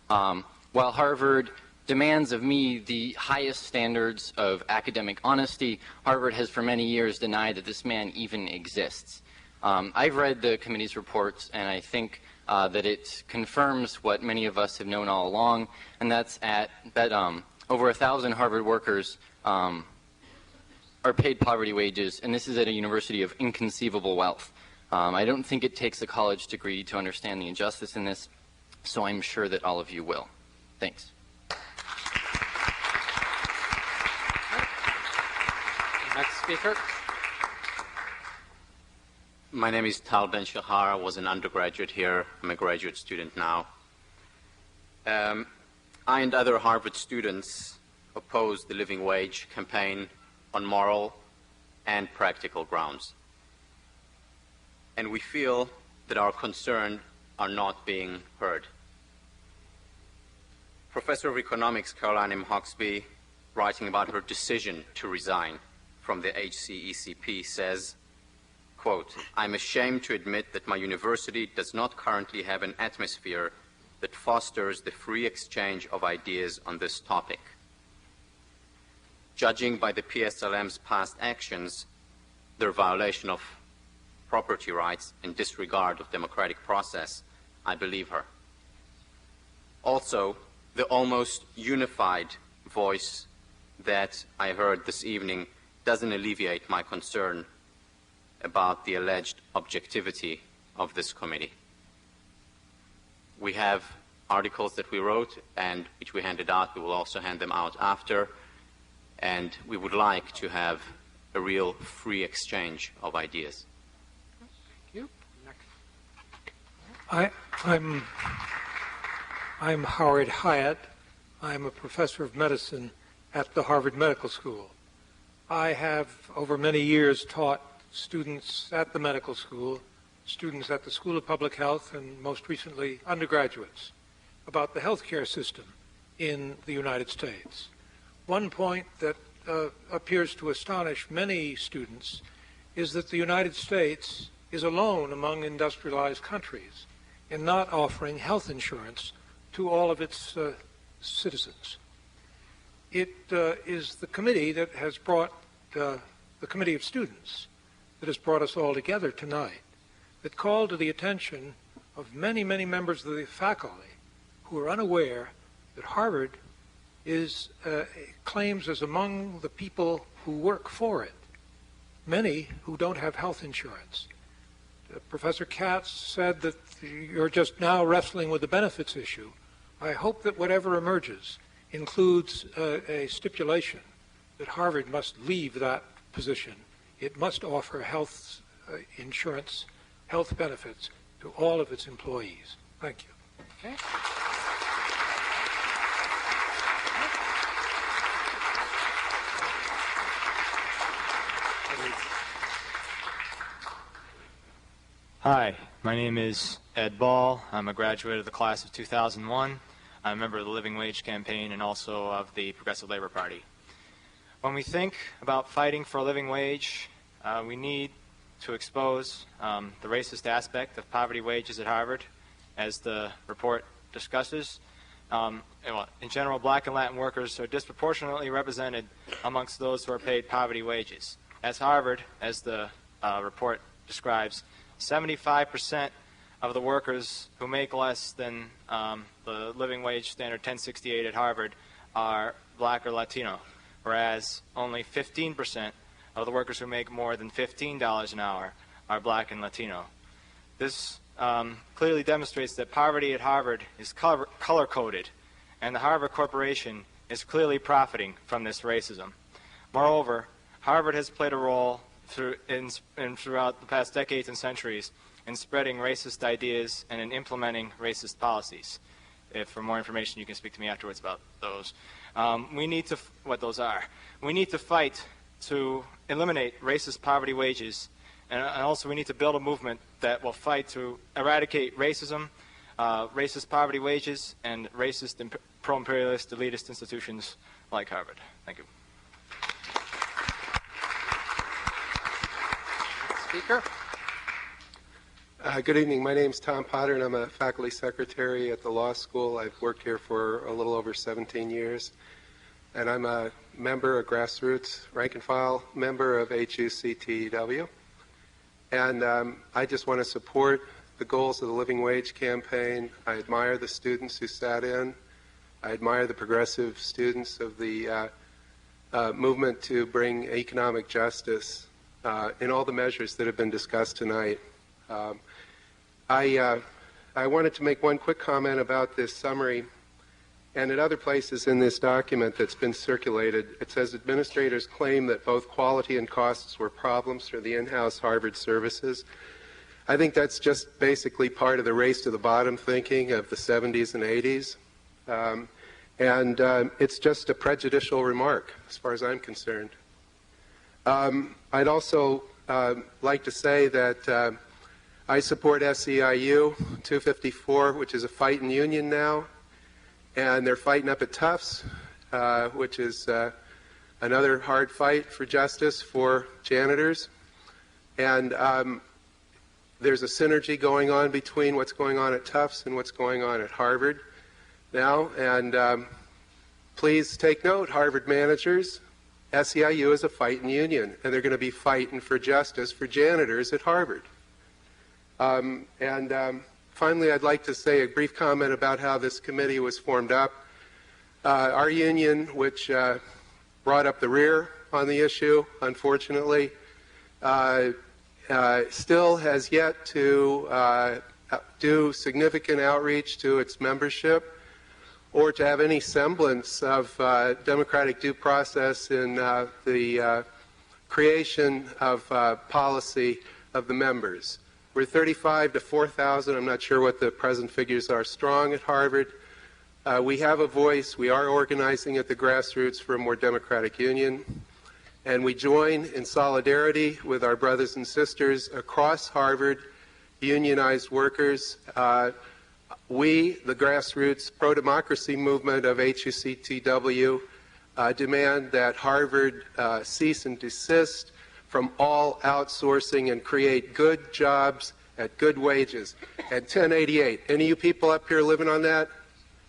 While Harvard demands of me the highest standards of academic honesty, Harvard has for many years denied that this man even exists. I've read the committee's reports, and I think that it confirms what many of us have known all along, and that's that over 1,000 Harvard workers are paid poverty wages, and this is at a university of inconceivable wealth. I don't think it takes a college degree to understand the injustice in this, so I'm sure that all of you will. Thanks. Next speaker. My name is Tal Ben Shahar. I was an undergraduate here. I'm a graduate student now. I and other Harvard students oppose the living wage campaign on moral and practical grounds. And we feel that our concerns are not being heard. Professor of Economics Caroline M. Hawksby, writing about her decision to resign from the HCECP, says, quote, "I'm ashamed to admit that my university does not currently have an atmosphere that fosters the free exchange of ideas on this topic. Judging by the PSLM's past actions, their violation of property rights and disregard of democratic process, I believe her. Also, the almost unified voice that I heard this evening doesn't alleviate my concern about the alleged objectivity of this committee. We have articles that we wrote and which we handed out. We will also hand them out after, and we would like to have a real free exchange of ideas. Thank you. I'm Howard Hyatt. I'm a professor of medicine at the Harvard Medical School. I have, over many years, taught students at the medical school, students at the School of Public Health, and most recently undergraduates, about the healthcare system in the United States. One point that appears to astonish many students is that the United States is alone among industrialized countries in not offering health insurance to all of its citizens. It is the committee that has brought, the committee of students, that has brought us all together tonight, that called to the attention of many, many members of the faculty who are unaware that Harvard is claims as among the people who work for it, many who don't have health insurance. Professor Katz said that you're just now wrestling with the benefits issue. I hope that whatever emerges includes a stipulation that Harvard must leave that position. It must offer health insurance, health benefits to all of its employees. Thank you. Okay. Hi, my name is Ed Ball. I'm a graduate of the class of 2001. I'm a member of the Living Wage Campaign and also of the Progressive Labor Party. When we think about fighting for a living wage, we need to expose the racist aspect of poverty wages at Harvard, as the report discusses. In general, black and Latin workers are disproportionately represented amongst those who are paid poverty wages. At Harvard, as the report describes, 75% of the workers who make less than the living wage standard 1068 at Harvard are black or Latino, whereas only 15% of the workers who make more than $15 an hour are black and Latino. This clearly demonstrates that poverty at Harvard is color-coded, and the Harvard Corporation is clearly profiting from this racism. Moreover, Harvard has played a role throughout the past decades and centuries in spreading racist ideas and in implementing racist policies. If for more information, you can speak to me afterwards about those. We need to fight to eliminate racist poverty wages, and also we need to build a movement that will fight to eradicate racism, racist poverty wages, and racist pro-imperialist elitist institutions like Harvard. Thank you. Speaker. Good evening. My name is Tom Potter, and I'm a faculty secretary at the law school. I've worked here for a little over 17 years, and I'm a member, a grassroots rank-and-file member of HUCTW. And I just want to support the goals of the Living Wage Campaign. I admire the students who sat in. I admire the progressive students of the movement to bring economic justice in all the measures that have been discussed tonight. I wanted to make one quick comment about this summary, and at other places in this document that's been circulated, it says administrators claim that both quality and costs were problems for the in-house Harvard services. I think that's just basically part of the race to the bottom thinking of the 70s and 80s, and it's just a prejudicial remark as far as I'm concerned. I'd also like to say that I support SEIU 254, which is a fighting union now, and they're fighting up at Tufts, which is another hard fight for justice for janitors. And there's a synergy going on between what's going on at Tufts and what's going on at Harvard now. And please take note, Harvard managers, SEIU is a fighting union, and they're going to be fighting for justice for janitors at Harvard. Finally, I'd like to say a brief comment about how this committee was formed up. Our union, which brought up the rear on the issue, unfortunately, still has yet to do significant outreach to its membership or to have any semblance of democratic due process in the creation of policy of the members. We're 35 to 4,000. I'm not sure what the present figures are strong at Harvard. We have a voice. We are organizing at the grassroots for a more democratic union. And we join in solidarity with our brothers and sisters across Harvard, unionized workers. We, the grassroots pro-democracy movement of HUCTW, demand that Harvard cease and desist from all outsourcing and create good jobs at good wages. At 1088, any of you people up here living on that?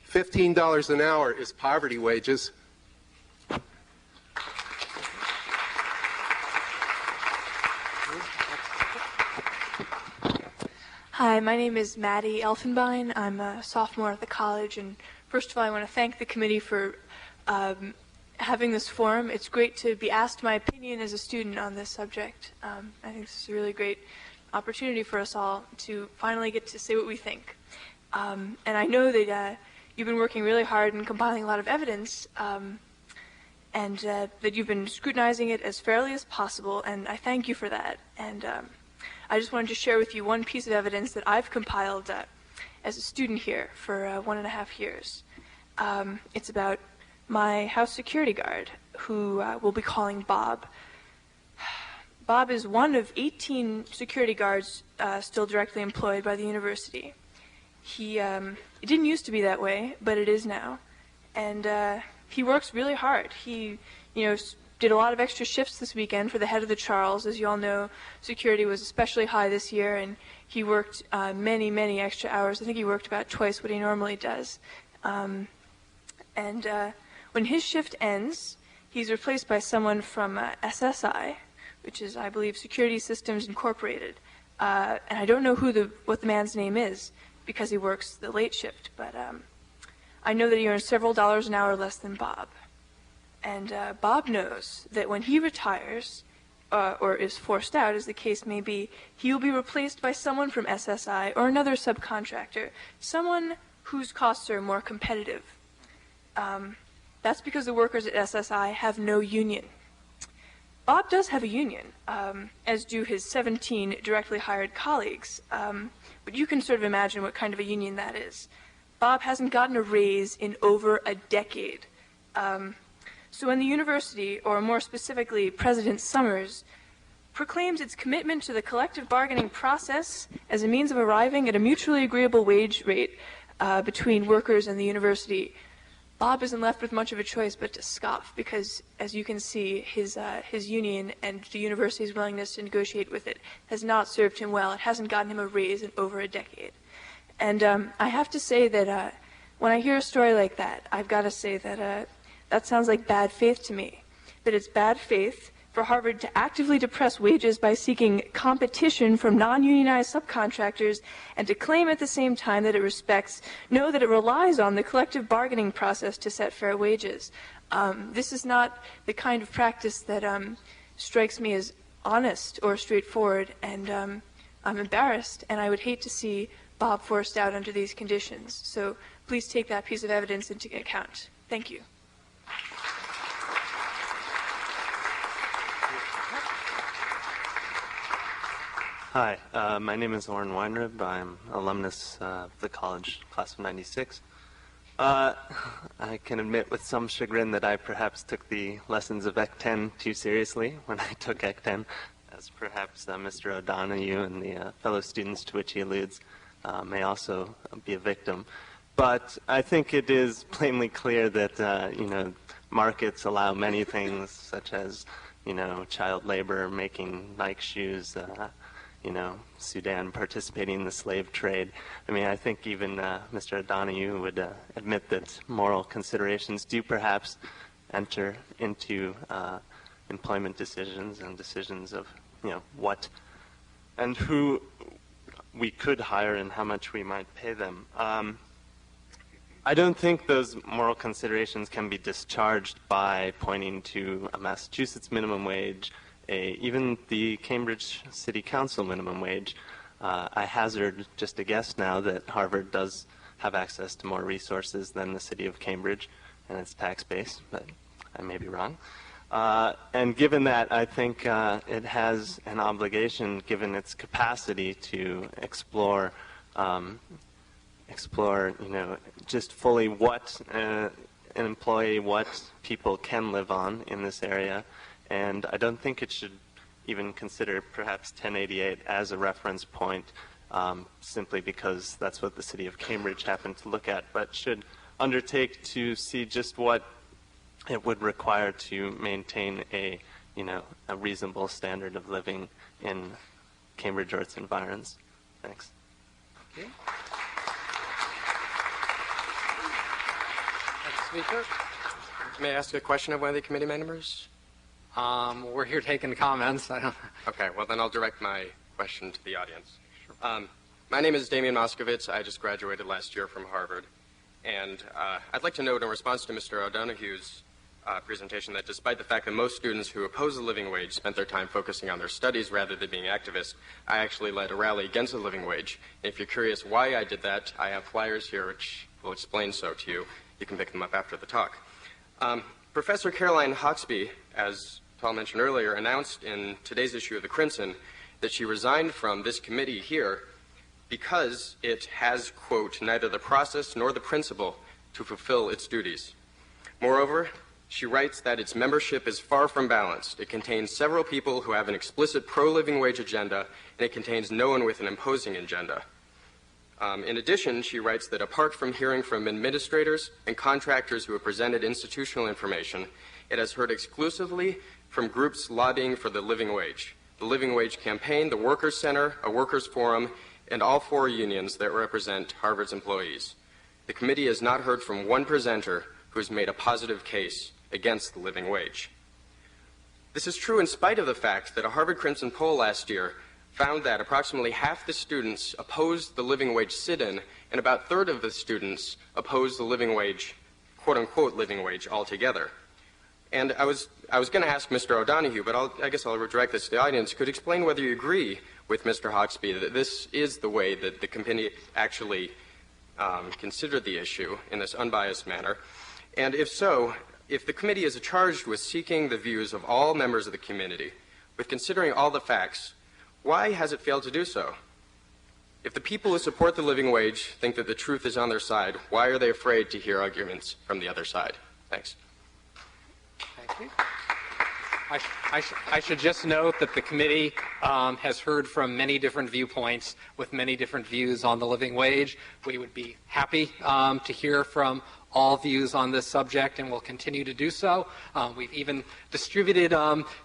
$15 an hour is poverty wages. Hi, my name is Maddie Elfenbein. I'm a sophomore at the college, and first of all, I want to thank the committee for having this forum. It's great to be asked my opinion as a student on this subject. I think this is a really great opportunity for us all to finally get to say what we think. And I know that you've been working really hard and compiling a lot of evidence, and that you've been scrutinizing it as fairly as possible, and I thank you for that. And I just wanted to share with you one piece of evidence that I've compiled as a student here for 1.5 years. It's about my house security guard, who we'll be calling Bob. Bob is one of 18 security guards still directly employed by the university. It didn't used to be that way, but it is now. And he works really hard. He, did a lot of extra shifts this weekend for the head of the Charles. As you all know, security was especially high this year, and he worked many, many extra hours. I think he worked about twice what he normally does. When his shift ends, he's replaced by someone from SSI, which is, I believe, Security Systems Incorporated. And I don't know what the man's name is because he works the late shift, but I know that he earns several dollars an hour less than Bob. And Bob knows that when he retires, or is forced out, as the case may be, he will be replaced by someone from SSI or another subcontractor, someone whose costs are more competitive. That's because the workers at SSI have no union. Bob does have a union, as do his 17 directly hired colleagues, but you can sort of imagine what kind of a union that is. Bob hasn't gotten a raise in over a decade. So when the university, or more specifically President Summers, proclaims its commitment to the collective bargaining process as a means of arriving at a mutually agreeable wage rate between workers and the university, Bob isn't left with much of a choice but to scoff, because, as you can see, his union and the university's willingness to negotiate with it has not served him well. It hasn't gotten him a raise in over a decade. And I have to say that when I hear a story like that, I've got to say that that sounds like bad faith to me. That it's bad faith for Harvard to actively depress wages by seeking competition from non-unionized subcontractors, and to claim at the same time that it relies on the collective bargaining process to set fair wages. This is not the kind of practice that strikes me as honest or straightforward, and I'm embarrassed, and I would hate to see Bob forced out under these conditions. So please take that piece of evidence into account. Thank you. Hi, my name is Oren Weinrib. I'm alumnus of the college, class of 96. I can admit with some chagrin that I perhaps took the lessons of Ec 10 too seriously when I took Ec 10, as perhaps Mr. O'Donoghue and the fellow students to which he alludes may also be a victim. But I think it is plainly clear that, markets allow many things, such as, child labor, making Nike shoes, Sudan participating in the slave trade. I mean, I think even Mr. O'Donoghue would admit that moral considerations do perhaps enter into employment decisions and decisions of, what and who we could hire and how much we might pay them. I don't think those moral considerations can be discharged by pointing to a Massachusetts minimum wage, even the Cambridge City Council minimum wage. I hazard just a guess now that Harvard does have access to more resources than the city of Cambridge and its tax base, but I may be wrong. And given that, I think it has an obligation, given its capacity, to explore, just fully what an employee, what people can live on in this area. And I don't think it should even consider perhaps 1088 as a reference point, simply because that's what the city of Cambridge happened to look at, but should undertake to see just what it would require to maintain a reasonable standard of living in Cambridge or its environs. Thanks. Okay. Next speaker. May I ask a question of one of the committee members? We're here taking comments. Okay, well then I'll direct my question to the audience. My name is Damian Moskovitz. I just graduated last year from Harvard. And I'd like to note in response to Mr. O'Donoghue's presentation that despite the fact that most students who oppose the living wage spent their time focusing on their studies rather than being activists, I actually led a rally against the living wage. And if you're curious why I did that, I have flyers here which will explain so to you. You can pick them up after the talk. Professor Caroline Hawksby, as Paul mentioned earlier, announced in today's issue of the Crimson that she resigned from this committee here because it has, quote, neither the process nor the principle to fulfill its duties. Moreover, she writes that its membership is far from balanced. It contains several people who have an explicit pro-living wage agenda, and it contains no one with an imposing agenda. In addition, she writes that apart from hearing from administrators and contractors who have presented institutional information, it has heard exclusively from groups lobbying for the living wage. The Living Wage Campaign, the Workers' Center, a Workers' Forum, and all 4 unions that represent Harvard's employees. The committee has not heard from one presenter who has made a positive case against the living wage. This is true in spite of the fact that a Harvard Crimson poll last year found that approximately half the students opposed the living wage sit-in, and about a third of the students opposed the living wage, quote-unquote living wage, altogether. And I was going to ask Mr. O'Donohue, but I guess I'll redirect this to the audience. Could you explain whether you agree with Mr. Hawksby that this is the way that the committee actually considered the issue in this unbiased manner? And if so, if the committee is charged with seeking the views of all members of the community, with considering all the facts, why has it failed to do so? If the people who support the living wage think that the truth is on their side, why are they afraid to hear arguments from the other side? Thanks. Thank you. I should just note that the committee has heard from many different viewpoints with many different views on the living wage. We would be happy to hear from all views on this subject, and will continue to do so. We've even distributed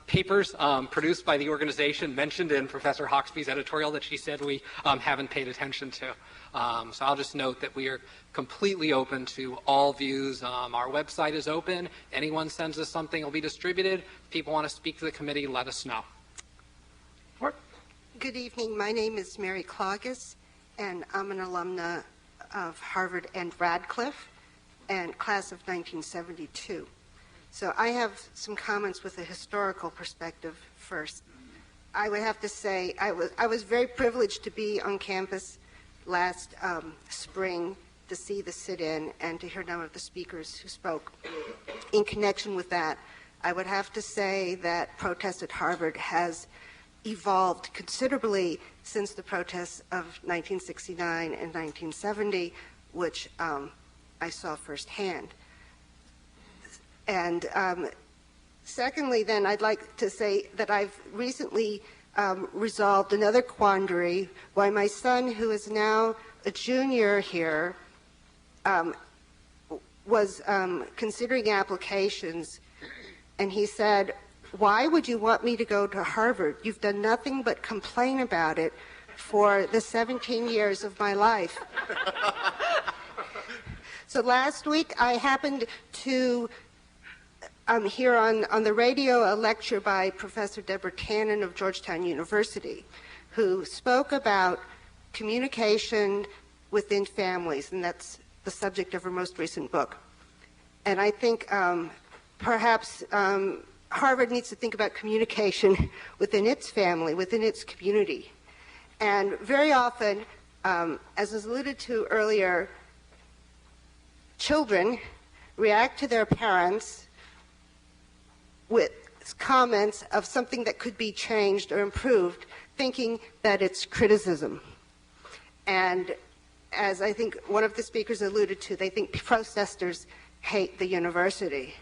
papers produced by the organization mentioned in Professor Hawksby's editorial that she said we haven't paid attention to. So I'll just note that we are completely open to all views. Our website is open. Anyone sends us something, it'll be distributed. If people want to speak to the committee, let us know. Good evening. My name is Mary Cloggis, and I'm an alumna of Harvard and Radcliffe, and class of 1972. So I have some comments with a historical perspective first. I would have to say I was very privileged to be on campus last spring to see the sit-in and to hear none of the speakers who spoke. In connection with that, I would have to say that protest at Harvard has evolved considerably since the protests of 1969 and 1970, which I saw firsthand. And secondly, then, I'd like to say that I've recently resolved another quandary why my son, who is now a junior here, was considering applications, and he said, "Why would you want me to go to Harvard? You've done nothing but complain about it for the 17 years of my life." So last week, I happened to hear on the radio a lecture by Professor Deborah Tannen of Georgetown University, who spoke about communication within families, and that's the subject of her most recent book. And I think perhaps Harvard needs to think about communication within its family, within its community. And very often, as was alluded to earlier, children react to their parents with comments of something that could be changed or improved, thinking that it's criticism. And as I think one of the speakers alluded to, they think protesters hate the university.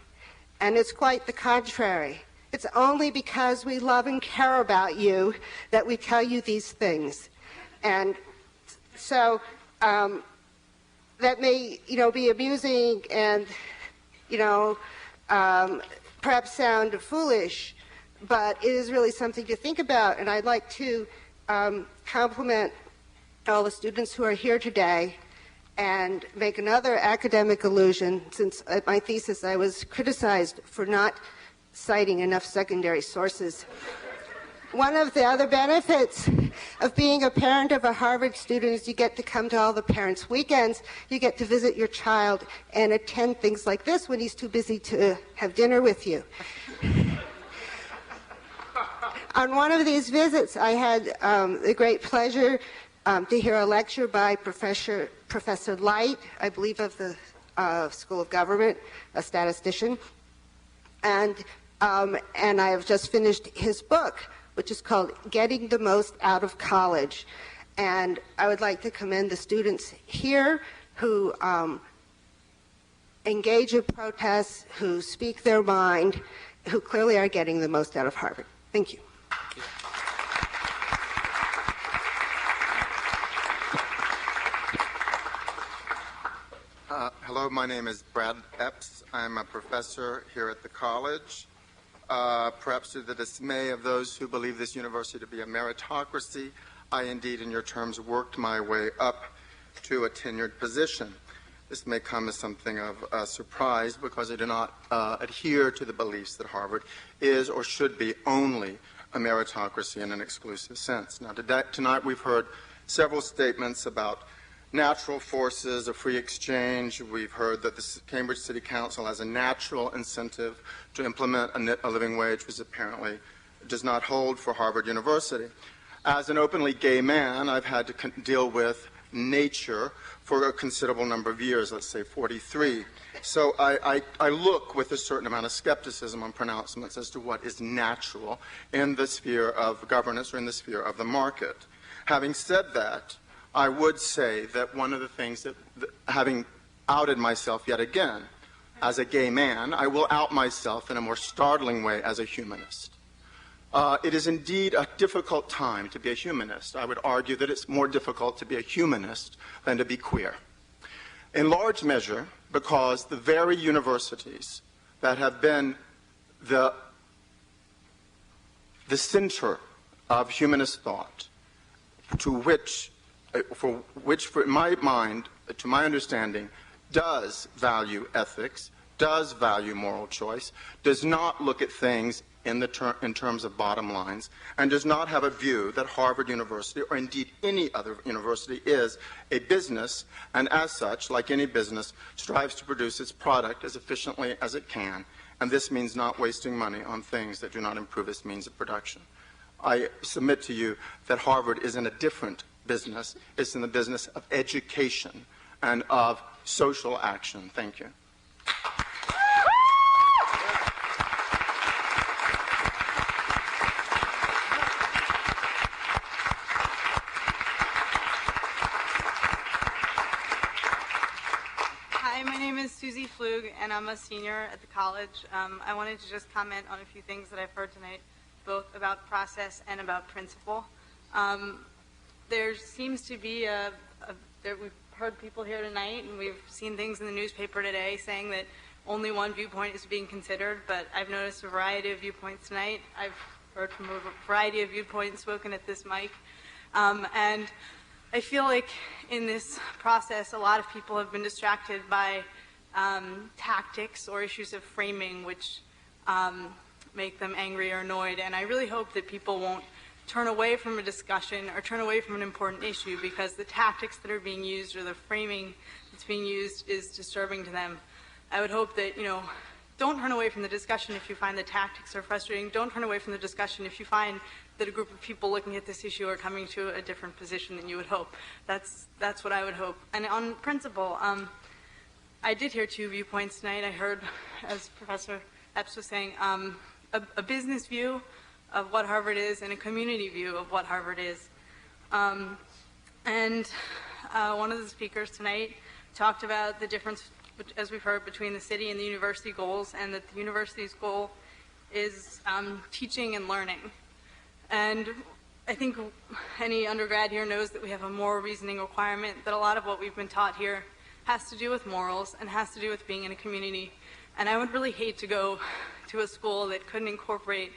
And it's quite the contrary. It's only because we love and care about you that we tell you these things. And so that may, be amusing and, perhaps sound foolish, but it is really something to think about. And I'd like to compliment all the students who are here today and make another academic allusion. Since at my thesis I was criticized for not citing enough secondary sources. One of the other benefits of being a parent of a Harvard student is you get to come to all the parents' weekends. You get to visit your child and attend things like this when he's too busy to have dinner with you. On one of these visits, I had the great pleasure to hear a lecture by Professor Light, I believe of the School of Government, a statistician. And I have just finished his book, which is called Getting the Most Out of College. And I would like to commend the students here who engage in protests, who speak their mind, who clearly are getting the most out of Harvard. Thank you. Hello, my name is Brad Epps. I'm a professor here at the college. Perhaps to the dismay of those who believe this university to be a meritocracy, I indeed, in your terms, worked my way up to a tenured position. This may come as something of a surprise because I do not adhere to the beliefs that Harvard is or should be only a meritocracy in an exclusive sense. Now, tonight we've heard several statements about natural forces of free exchange. We've heard that the Cambridge City Council has a natural incentive to implement a living wage, which apparently does not hold for Harvard University. As an openly gay man, I've had to deal with nature for a considerable number of years, let's say 43. So I look with a certain amount of skepticism on pronouncements as to what is natural in the sphere of governance or in the sphere of the market. Having said that, I would say that one of the things that, having outed myself yet again as a gay man, I will out myself in a more startling way as a humanist. It is indeed a difficult time to be a humanist. I would argue that it's more difficult to be a humanist than to be queer. In large measure, because the very universities that have been the center of humanist thought, for my mind, to my understanding, does value ethics, does value moral choice, does not look at things in terms of bottom lines, and does not have a view that Harvard University, or indeed any other university, is a business, and as such, like any business, strives to produce its product as efficiently as it can, and this means not wasting money on things that do not improve its means of production. I submit to you that Harvard is in a different business. It's in the business of education and of social action. Thank you. Hi, my name is Susie Flug, and I'm a senior at the college. I wanted to just comment on a few things that I've heard tonight, both about process and about principle. There seems to be we've heard people here tonight, and we've seen things in the newspaper today saying that only one viewpoint is being considered, but I've noticed a variety of viewpoints tonight. I've heard from a variety of viewpoints spoken at this mic, and I feel like in this process, a lot of people have been distracted by tactics or issues of framing, which make them angry or annoyed, and I really hope that people won't turn away from a discussion or turn away from an important issue because the tactics that are being used or the framing that's being used is disturbing to them. I would hope that, don't turn away from the discussion if you find the tactics are frustrating. Don't turn away from the discussion if you find that a group of people looking at this issue are coming to a different position than you would hope. That's what I would hope. And on principle, I did hear two viewpoints tonight. I heard, as Professor Epps was saying, a business view of what Harvard is and a community view of what Harvard is. One of the speakers tonight talked about the difference, as we've heard, between the city and the university goals, and that the university's goal is teaching and learning. And I think any undergrad here knows that we have a moral reasoning requirement, that a lot of what we've been taught here has to do with morals and has to do with being in a community. And I would really hate to go to a school that couldn't incorporate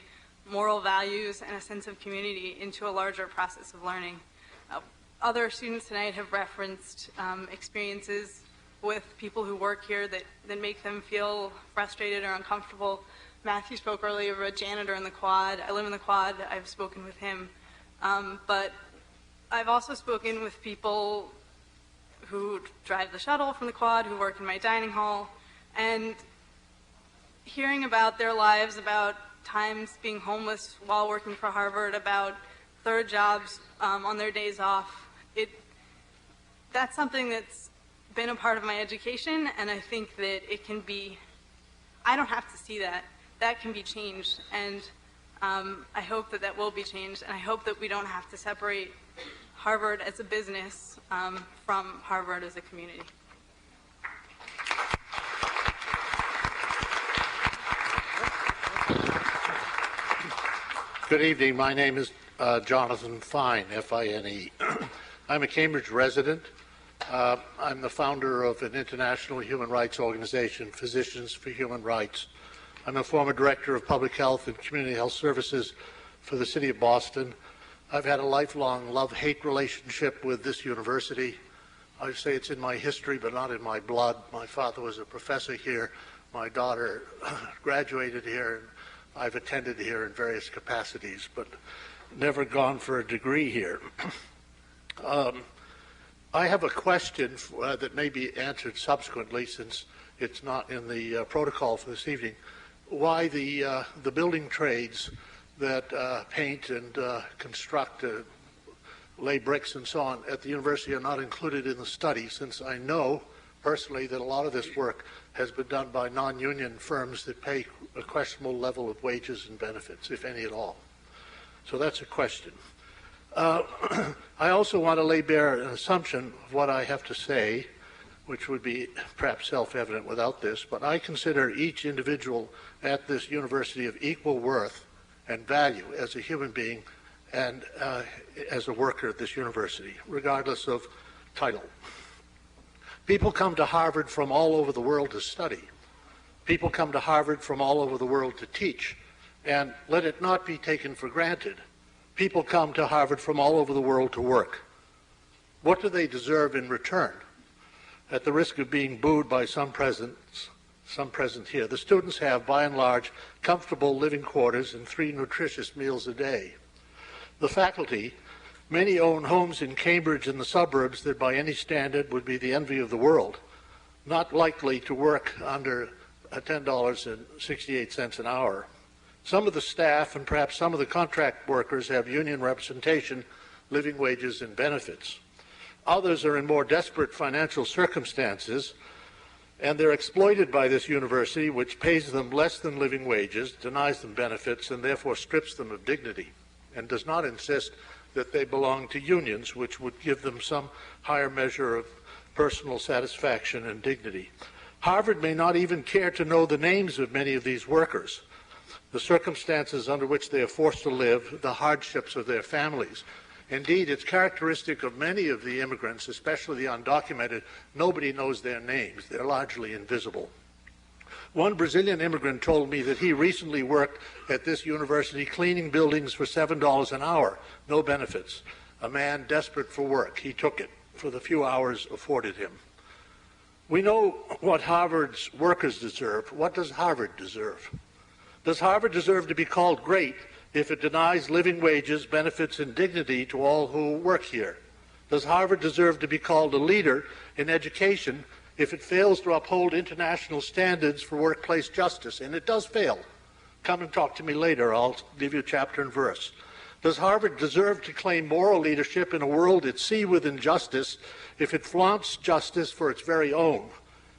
moral values and a sense of community into a larger process of learning. Other students tonight have referenced experiences with people who work here that make them feel frustrated or uncomfortable. Matthew spoke earlier of a janitor in the quad. I live in the quad. I've spoken with him. But I've also spoken with people who drive the shuttle from the quad, who work in my dining hall, and hearing about their lives, about times being homeless while working for Harvard, about third jobs on their days off, that's something that's been a part of my education, and I think that it can be, I don't have to see that. That can be changed, and I hope that that will be changed, and I hope that we don't have to separate Harvard as a business from Harvard as a community. Good evening. My name is Jonathan Fine, F-I-N-E. I'm a Cambridge resident. I'm the founder of an international human rights organization, Physicians for Human Rights. I'm a former director of public health and community health services for the city of Boston. I've had a lifelong love-hate relationship with this university. I say it's in my history, but not in my blood. My father was a professor here. My daughter graduated here, and I've attended here in various capacities, but never gone for a degree here. I have a question that may be answered subsequently, since it's not in the protocol for this evening. Why the building trades that paint and construct, lay bricks and so on at the university are not included in the study, since I know personally that a lot of this work has been done by non-union firms that pay a questionable level of wages and benefits, if any at all. So that's a question. I also want to lay bare an assumption of what I have to say, which would be perhaps self-evident without this, but I consider each individual at this university of equal worth and value as a human being and as a worker at this university, regardless of title. People come to Harvard from all over the world to study. People come to Harvard from all over the world to teach. And let it not be taken for granted, people come to Harvard from all over the world to work. What do they deserve in return? At the risk of being booed by some present here, the students have, by and large, comfortable living quarters and 3 nutritious meals a day. The faculty, many own homes in Cambridge and the suburbs that by any standard would be the envy of the world, not likely to work under $10.68 an hour. Some of the staff and perhaps some of the contract workers have union representation, living wages, and benefits. Others are in more desperate financial circumstances, and they're exploited by this university, which pays them less than living wages, denies them benefits, and therefore strips them of dignity, and does not insist that they belong to unions, which would give them some higher measure of personal satisfaction and dignity. Harvard may not even care to know the names of many of these workers, the circumstances under which they are forced to live, the hardships of their families. Indeed, it's characteristic of many of the immigrants, especially the undocumented, nobody knows their names. They're largely invisible. One Brazilian immigrant told me that he recently worked at this university cleaning buildings for $7 an hour, no benefits. A man desperate for work. He took it for the few hours afforded him. We know what Harvard's workers deserve. What does Harvard deserve? Does Harvard deserve to be called great if it denies living wages, benefits, and dignity to all who work here? Does Harvard deserve to be called a leader in education if it fails to uphold international standards for workplace justice? And it does fail. Come and talk to me later. I'll give you chapter and verse. Does Harvard deserve to claim moral leadership in a world at sea with injustice if it flaunts justice for its very own?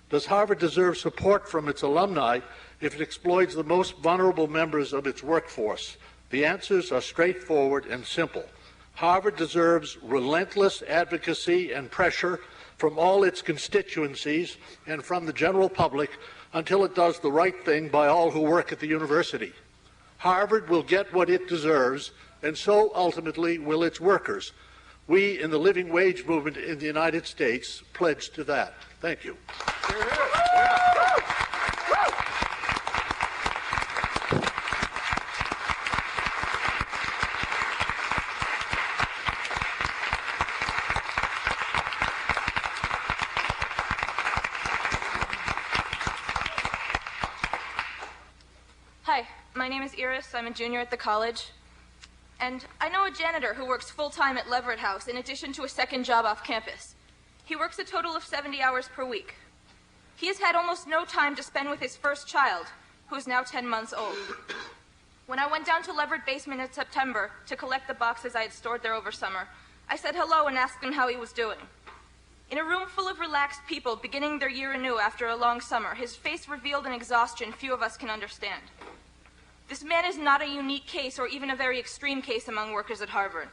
Does Harvard deserve support from its alumni if it exploits the most vulnerable members of its workforce? The answers are straightforward and simple. Harvard deserves relentless advocacy and pressure from all its constituencies and from the general public until it does the right thing by all who work at the university. Harvard will get what it deserves, and so ultimately will its workers. We in the living wage movement in the United States pledge to that. Thank you. Hi, My name is Iris. I'm a junior at the college. And I know a janitor who works full-time at Leverett House in addition to a second job off campus. He works a total of 70 hours per week. He has had almost no time to spend with his first child, who is now 10 months old. When I went down to Leverett Basement in September to collect the boxes I had stored there over summer, I said hello and asked him how he was doing. In a room full of relaxed people beginning their year anew after a long summer, his face revealed an exhaustion few of us can understand. This man is not a unique case or even a very extreme case among workers at Harvard,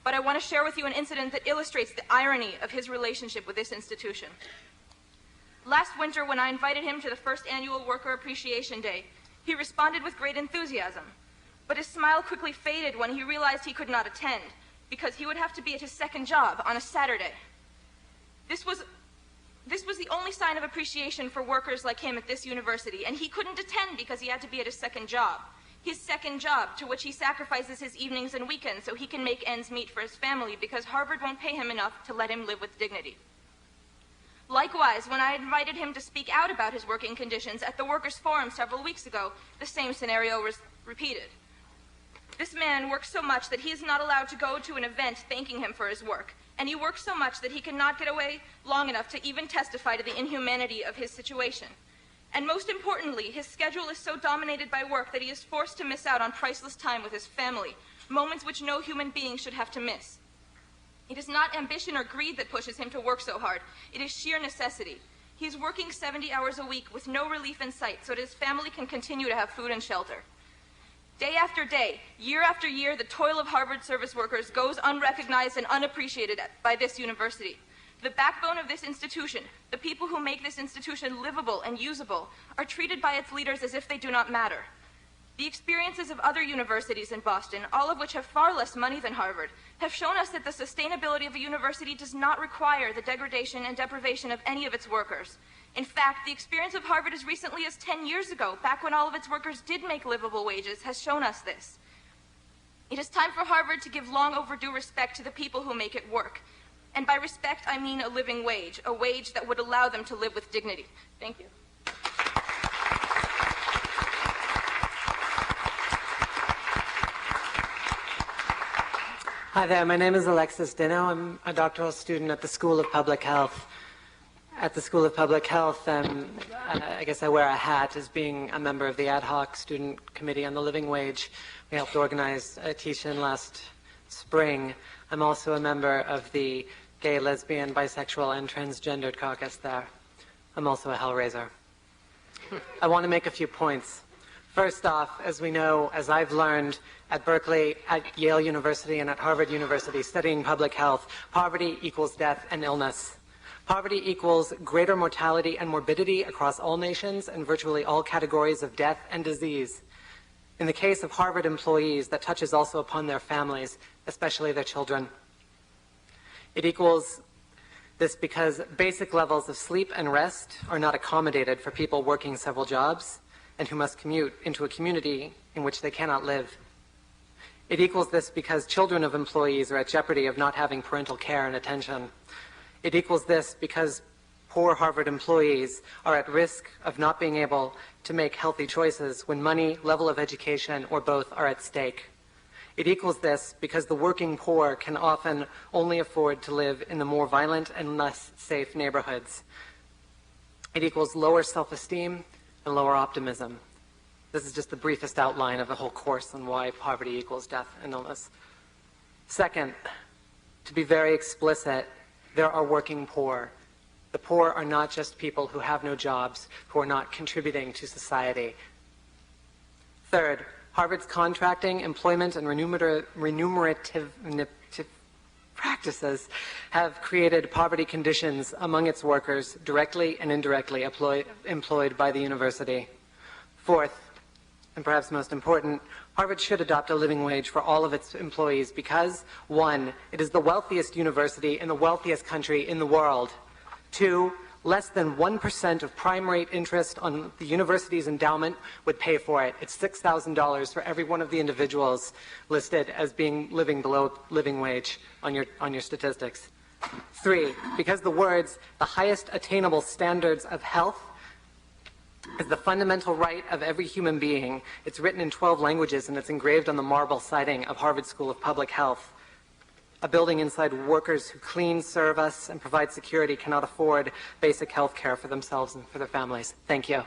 but I want to share with you an incident that illustrates the irony of his relationship with this institution. Last winter, when I invited him to the first annual Worker Appreciation Day, he responded with great enthusiasm, but his smile quickly faded when he realized he could not attend because he would have to be at his second job on a Saturday. This was the only sign of appreciation for workers like him at this university, and he couldn't attend because he had to be at his second job to which he sacrifices his evenings and weekends so he can make ends meet for his family because Harvard won't pay him enough to let him live with dignity. Likewise, when I invited him to speak out about his working conditions at the Workers' Forum several weeks ago, the same scenario was repeated. This man works so much that he is not allowed to go to an event thanking him for his work, and he works so much that he cannot get away long enough to even testify to the inhumanity of his situation. And most importantly, his schedule is so dominated by work that he is forced to miss out on priceless time with his family, moments which no human being should have to miss. It is not ambition or greed that pushes him to work so hard. It is sheer necessity. He is working 70 hours a week with no relief in sight so that his family can continue to have food and shelter. Day after day, year after year, the toil of Harvard service workers goes unrecognized and unappreciated by this university. The backbone of this institution, the people who make this institution livable and usable, are treated by its leaders as if they do not matter. The experiences of other universities in Boston, all of which have far less money than Harvard, have shown us that the sustainability of a university does not require the degradation and deprivation of any of its workers. In fact, the experience of Harvard as recently as 10 years ago, back when all of its workers did make livable wages, has shown us this. It is time for Harvard to give long overdue respect to the people who make it work. And by respect, I mean a living wage, a wage that would allow them to live with dignity. Thank you. Hi there, my name is Alexis Dino. I'm a doctoral student at the School of Public Health. At the School of Public Health, I guess I wear a hat as being a member of the ad hoc student committee on the living wage. We helped organize a teach-in last spring. I'm also a member of the gay, lesbian, bisexual, and transgendered caucus there. I'm also a hellraiser. I want to make a few points. First off, as we know, as I've learned at Berkeley, at Yale University, and at Harvard University studying public health, poverty equals death and illness. Poverty equals greater mortality and morbidity across all nations and virtually all categories of death and disease. In the case of Harvard employees, that touches also upon their families, especially their children. It equals this because basic levels of sleep and rest are not accommodated for people working several jobs and who must commute into a community in which they cannot live. It equals this because children of employees are at jeopardy of not having parental care and attention. It equals this because poor Harvard employees are at risk of not being able to make healthy choices when money, level of education, or both are at stake. It equals this because the working poor can often only afford to live in the more violent and less safe neighborhoods. It equals lower self-esteem and lower optimism. This is just the briefest outline of a whole course on why poverty equals death and illness. Second, to be very explicit, there are working poor. The poor are not just people who have no jobs, who are not contributing to society. Third, Harvard's contracting, employment, and remunerative practices have created poverty conditions among its workers, directly and indirectly employed by the university. Fourth, and perhaps most important, Harvard should adopt a living wage for all of its employees because, 1, it is the wealthiest university in the wealthiest country in the world. 2, less than 1% of prime rate interest on the university's endowment would pay for it. It's $6,000 for every one of the individuals listed as being living below living wage on your statistics. 3, because the words, the highest attainable standards of health, is the fundamental right of every human being. It's written in 12 languages, and it's engraved on the marble siding of Harvard School of Public Health. A building inside workers who clean, serve us, and provide security cannot afford basic health care for themselves and for their families. Thank you.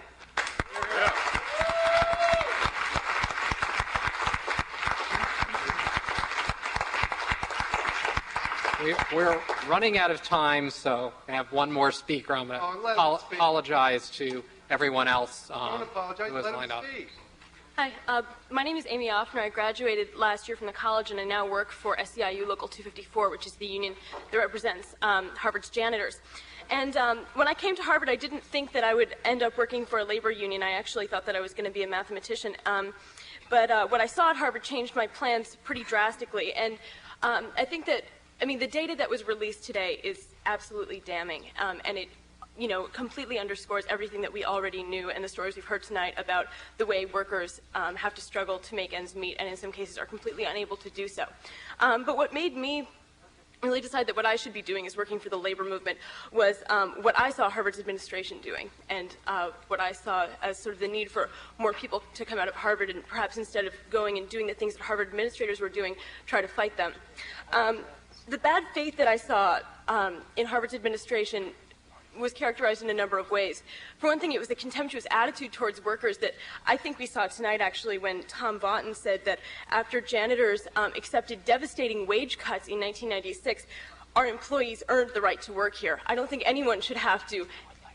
We're running out of time, so I have one more speaker. I'm going to apologize to everyone else who was lined up. Hi, my name is Amy Offner. I graduated last year from the college, and I now work for SEIU Local 254, which is the union that represents Harvard's janitors. And when I came to Harvard, I didn't think that I would end up working for a labor union. I actually thought that I was going to be a mathematician. But what I saw at Harvard changed my plans pretty drastically. And I think that, the data that was released today is absolutely damning, and it completely underscores everything that we already knew and the stories we've heard tonight about the way workers have to struggle to make ends meet and in some cases are completely unable to do so. But what made me really decide that what I should be doing is working for the labor movement was what I saw Harvard's administration doing and what I saw as sort of the need for more people to come out of Harvard and perhaps instead of going and doing the things that Harvard administrators were doing, try to fight them. The bad faith that I saw in Harvard's administration was characterized in a number of ways. For one thing, it was the contemptuous attitude towards workers that I think we saw tonight actually when Tom Vaughton said that after janitors accepted devastating wage cuts in 1996, our employees earned the right to work here. I don't think anyone should have to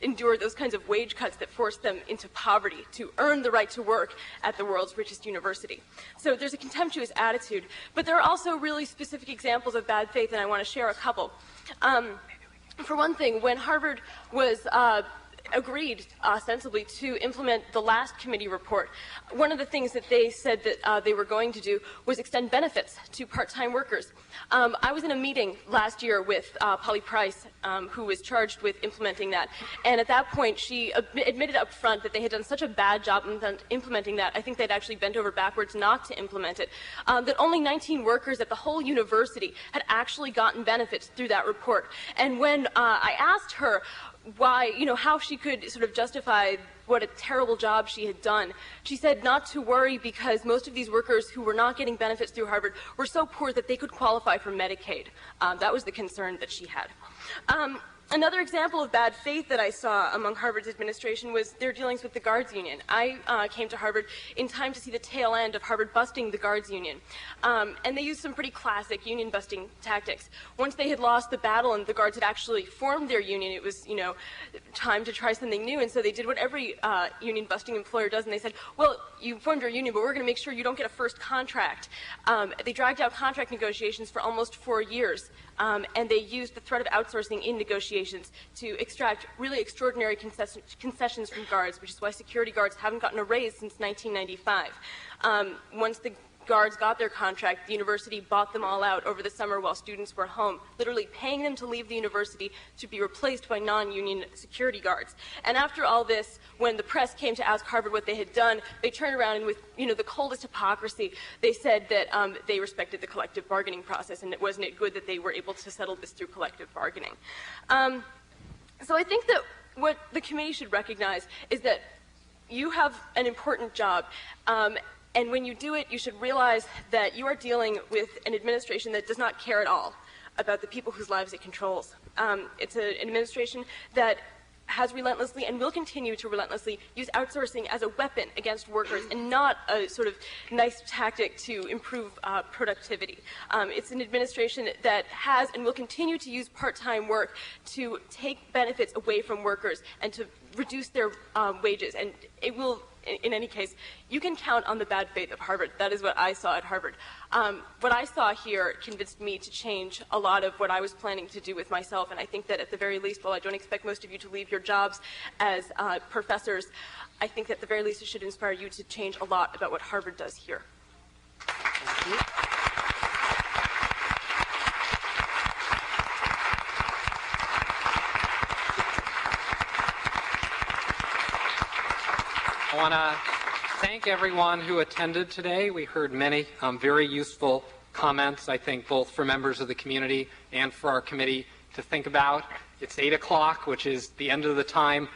endure those kinds of wage cuts that forced them into poverty to earn the right to work at the world's richest university. So there's a contemptuous attitude, but there are also really specific examples of bad faith, and I want to share a couple. For one thing, when Harvard was agreed ostensibly to implement the last committee report, one of the things that they said that they were going to do was extend benefits to part-time workers. I was in a meeting last year with Polly Price, who was charged with implementing that, and at that point she admitted up front that they had done such a bad job in implementing that, I think they'd actually bent over backwards not to implement it, that only 19 workers at the whole university had actually gotten benefits through that report. And when I asked her why, how she could sort of justify what a terrible job she had done, she said not to worry because most of these workers who were not getting benefits through Harvard were so poor that they could qualify for Medicaid. That was the concern that she had. Another example of bad faith that I saw among Harvard's administration was their dealings with the guards union. I came to Harvard in time to see the tail end of Harvard busting the guards union. And they used some pretty classic union busting tactics. Once they had lost the battle and the guards had actually formed their union, it was, time to try something new. And so they did what every union busting employer does, and they said, well, you formed your union, but we're going to make sure you don't get a first contract. They dragged out contract negotiations for almost 4 years. And they used the threat of outsourcing in negotiations to extract really extraordinary concessions from guards, which is why security guards haven't gotten a raise since 1995. Once the guards got their contract, the university bought them all out over the summer while students were home, literally paying them to leave the university to be replaced by non-union security guards. And after all this, when the press came to ask Harvard what they had done, they turned around and with the coldest hypocrisy, they said that they respected the collective bargaining process and wasn't it good that they were able to settle this through collective bargaining. So I think that what the committee should recognize is that you have an important job. And when you do it, you should realize that you are dealing with an administration that does not care at all about the people whose lives it controls. It's an administration that has relentlessly and will continue to relentlessly use outsourcing as a weapon against workers and not a sort of nice tactic to improve productivity. It's an administration that has and will continue to use part-time work to take benefits away from workers and to reduce their wages. And it will, in any case, you can count on the bad faith of Harvard. That is what I saw at Harvard. What I saw here convinced me to change a lot of what I was planning to do with myself, and I think that at the very least, while I don't expect most of you to leave your jobs as professors, I think that at the very least it should inspire you to change a lot about what Harvard does here. Thank you. I want to thank everyone who attended today. We heard many very useful comments, I think, both for members of the community and for our committee to think about. It's 8 o'clock, which is the end of the time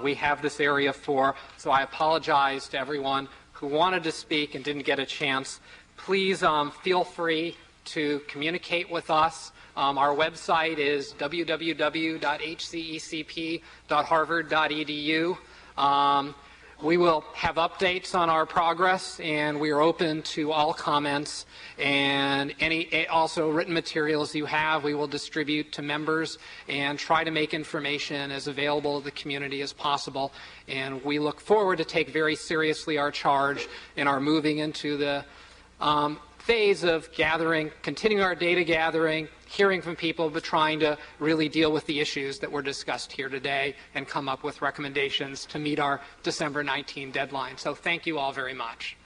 we have this area for. So I apologize to everyone who wanted to speak and didn't get a chance. Please feel free to communicate with us. Our website is www.hcecp.harvard.edu. We will have updates on our progress, and we are open to all comments and any also written materials you have. We will distribute to members and try to make information as available to the community as possible. And we look forward to take very seriously our charge and are moving into the phase of gathering, continuing our data gathering, hearing from people, but trying to really deal with the issues that were discussed here today and come up with recommendations to meet our December 19 deadline. So thank you all very much.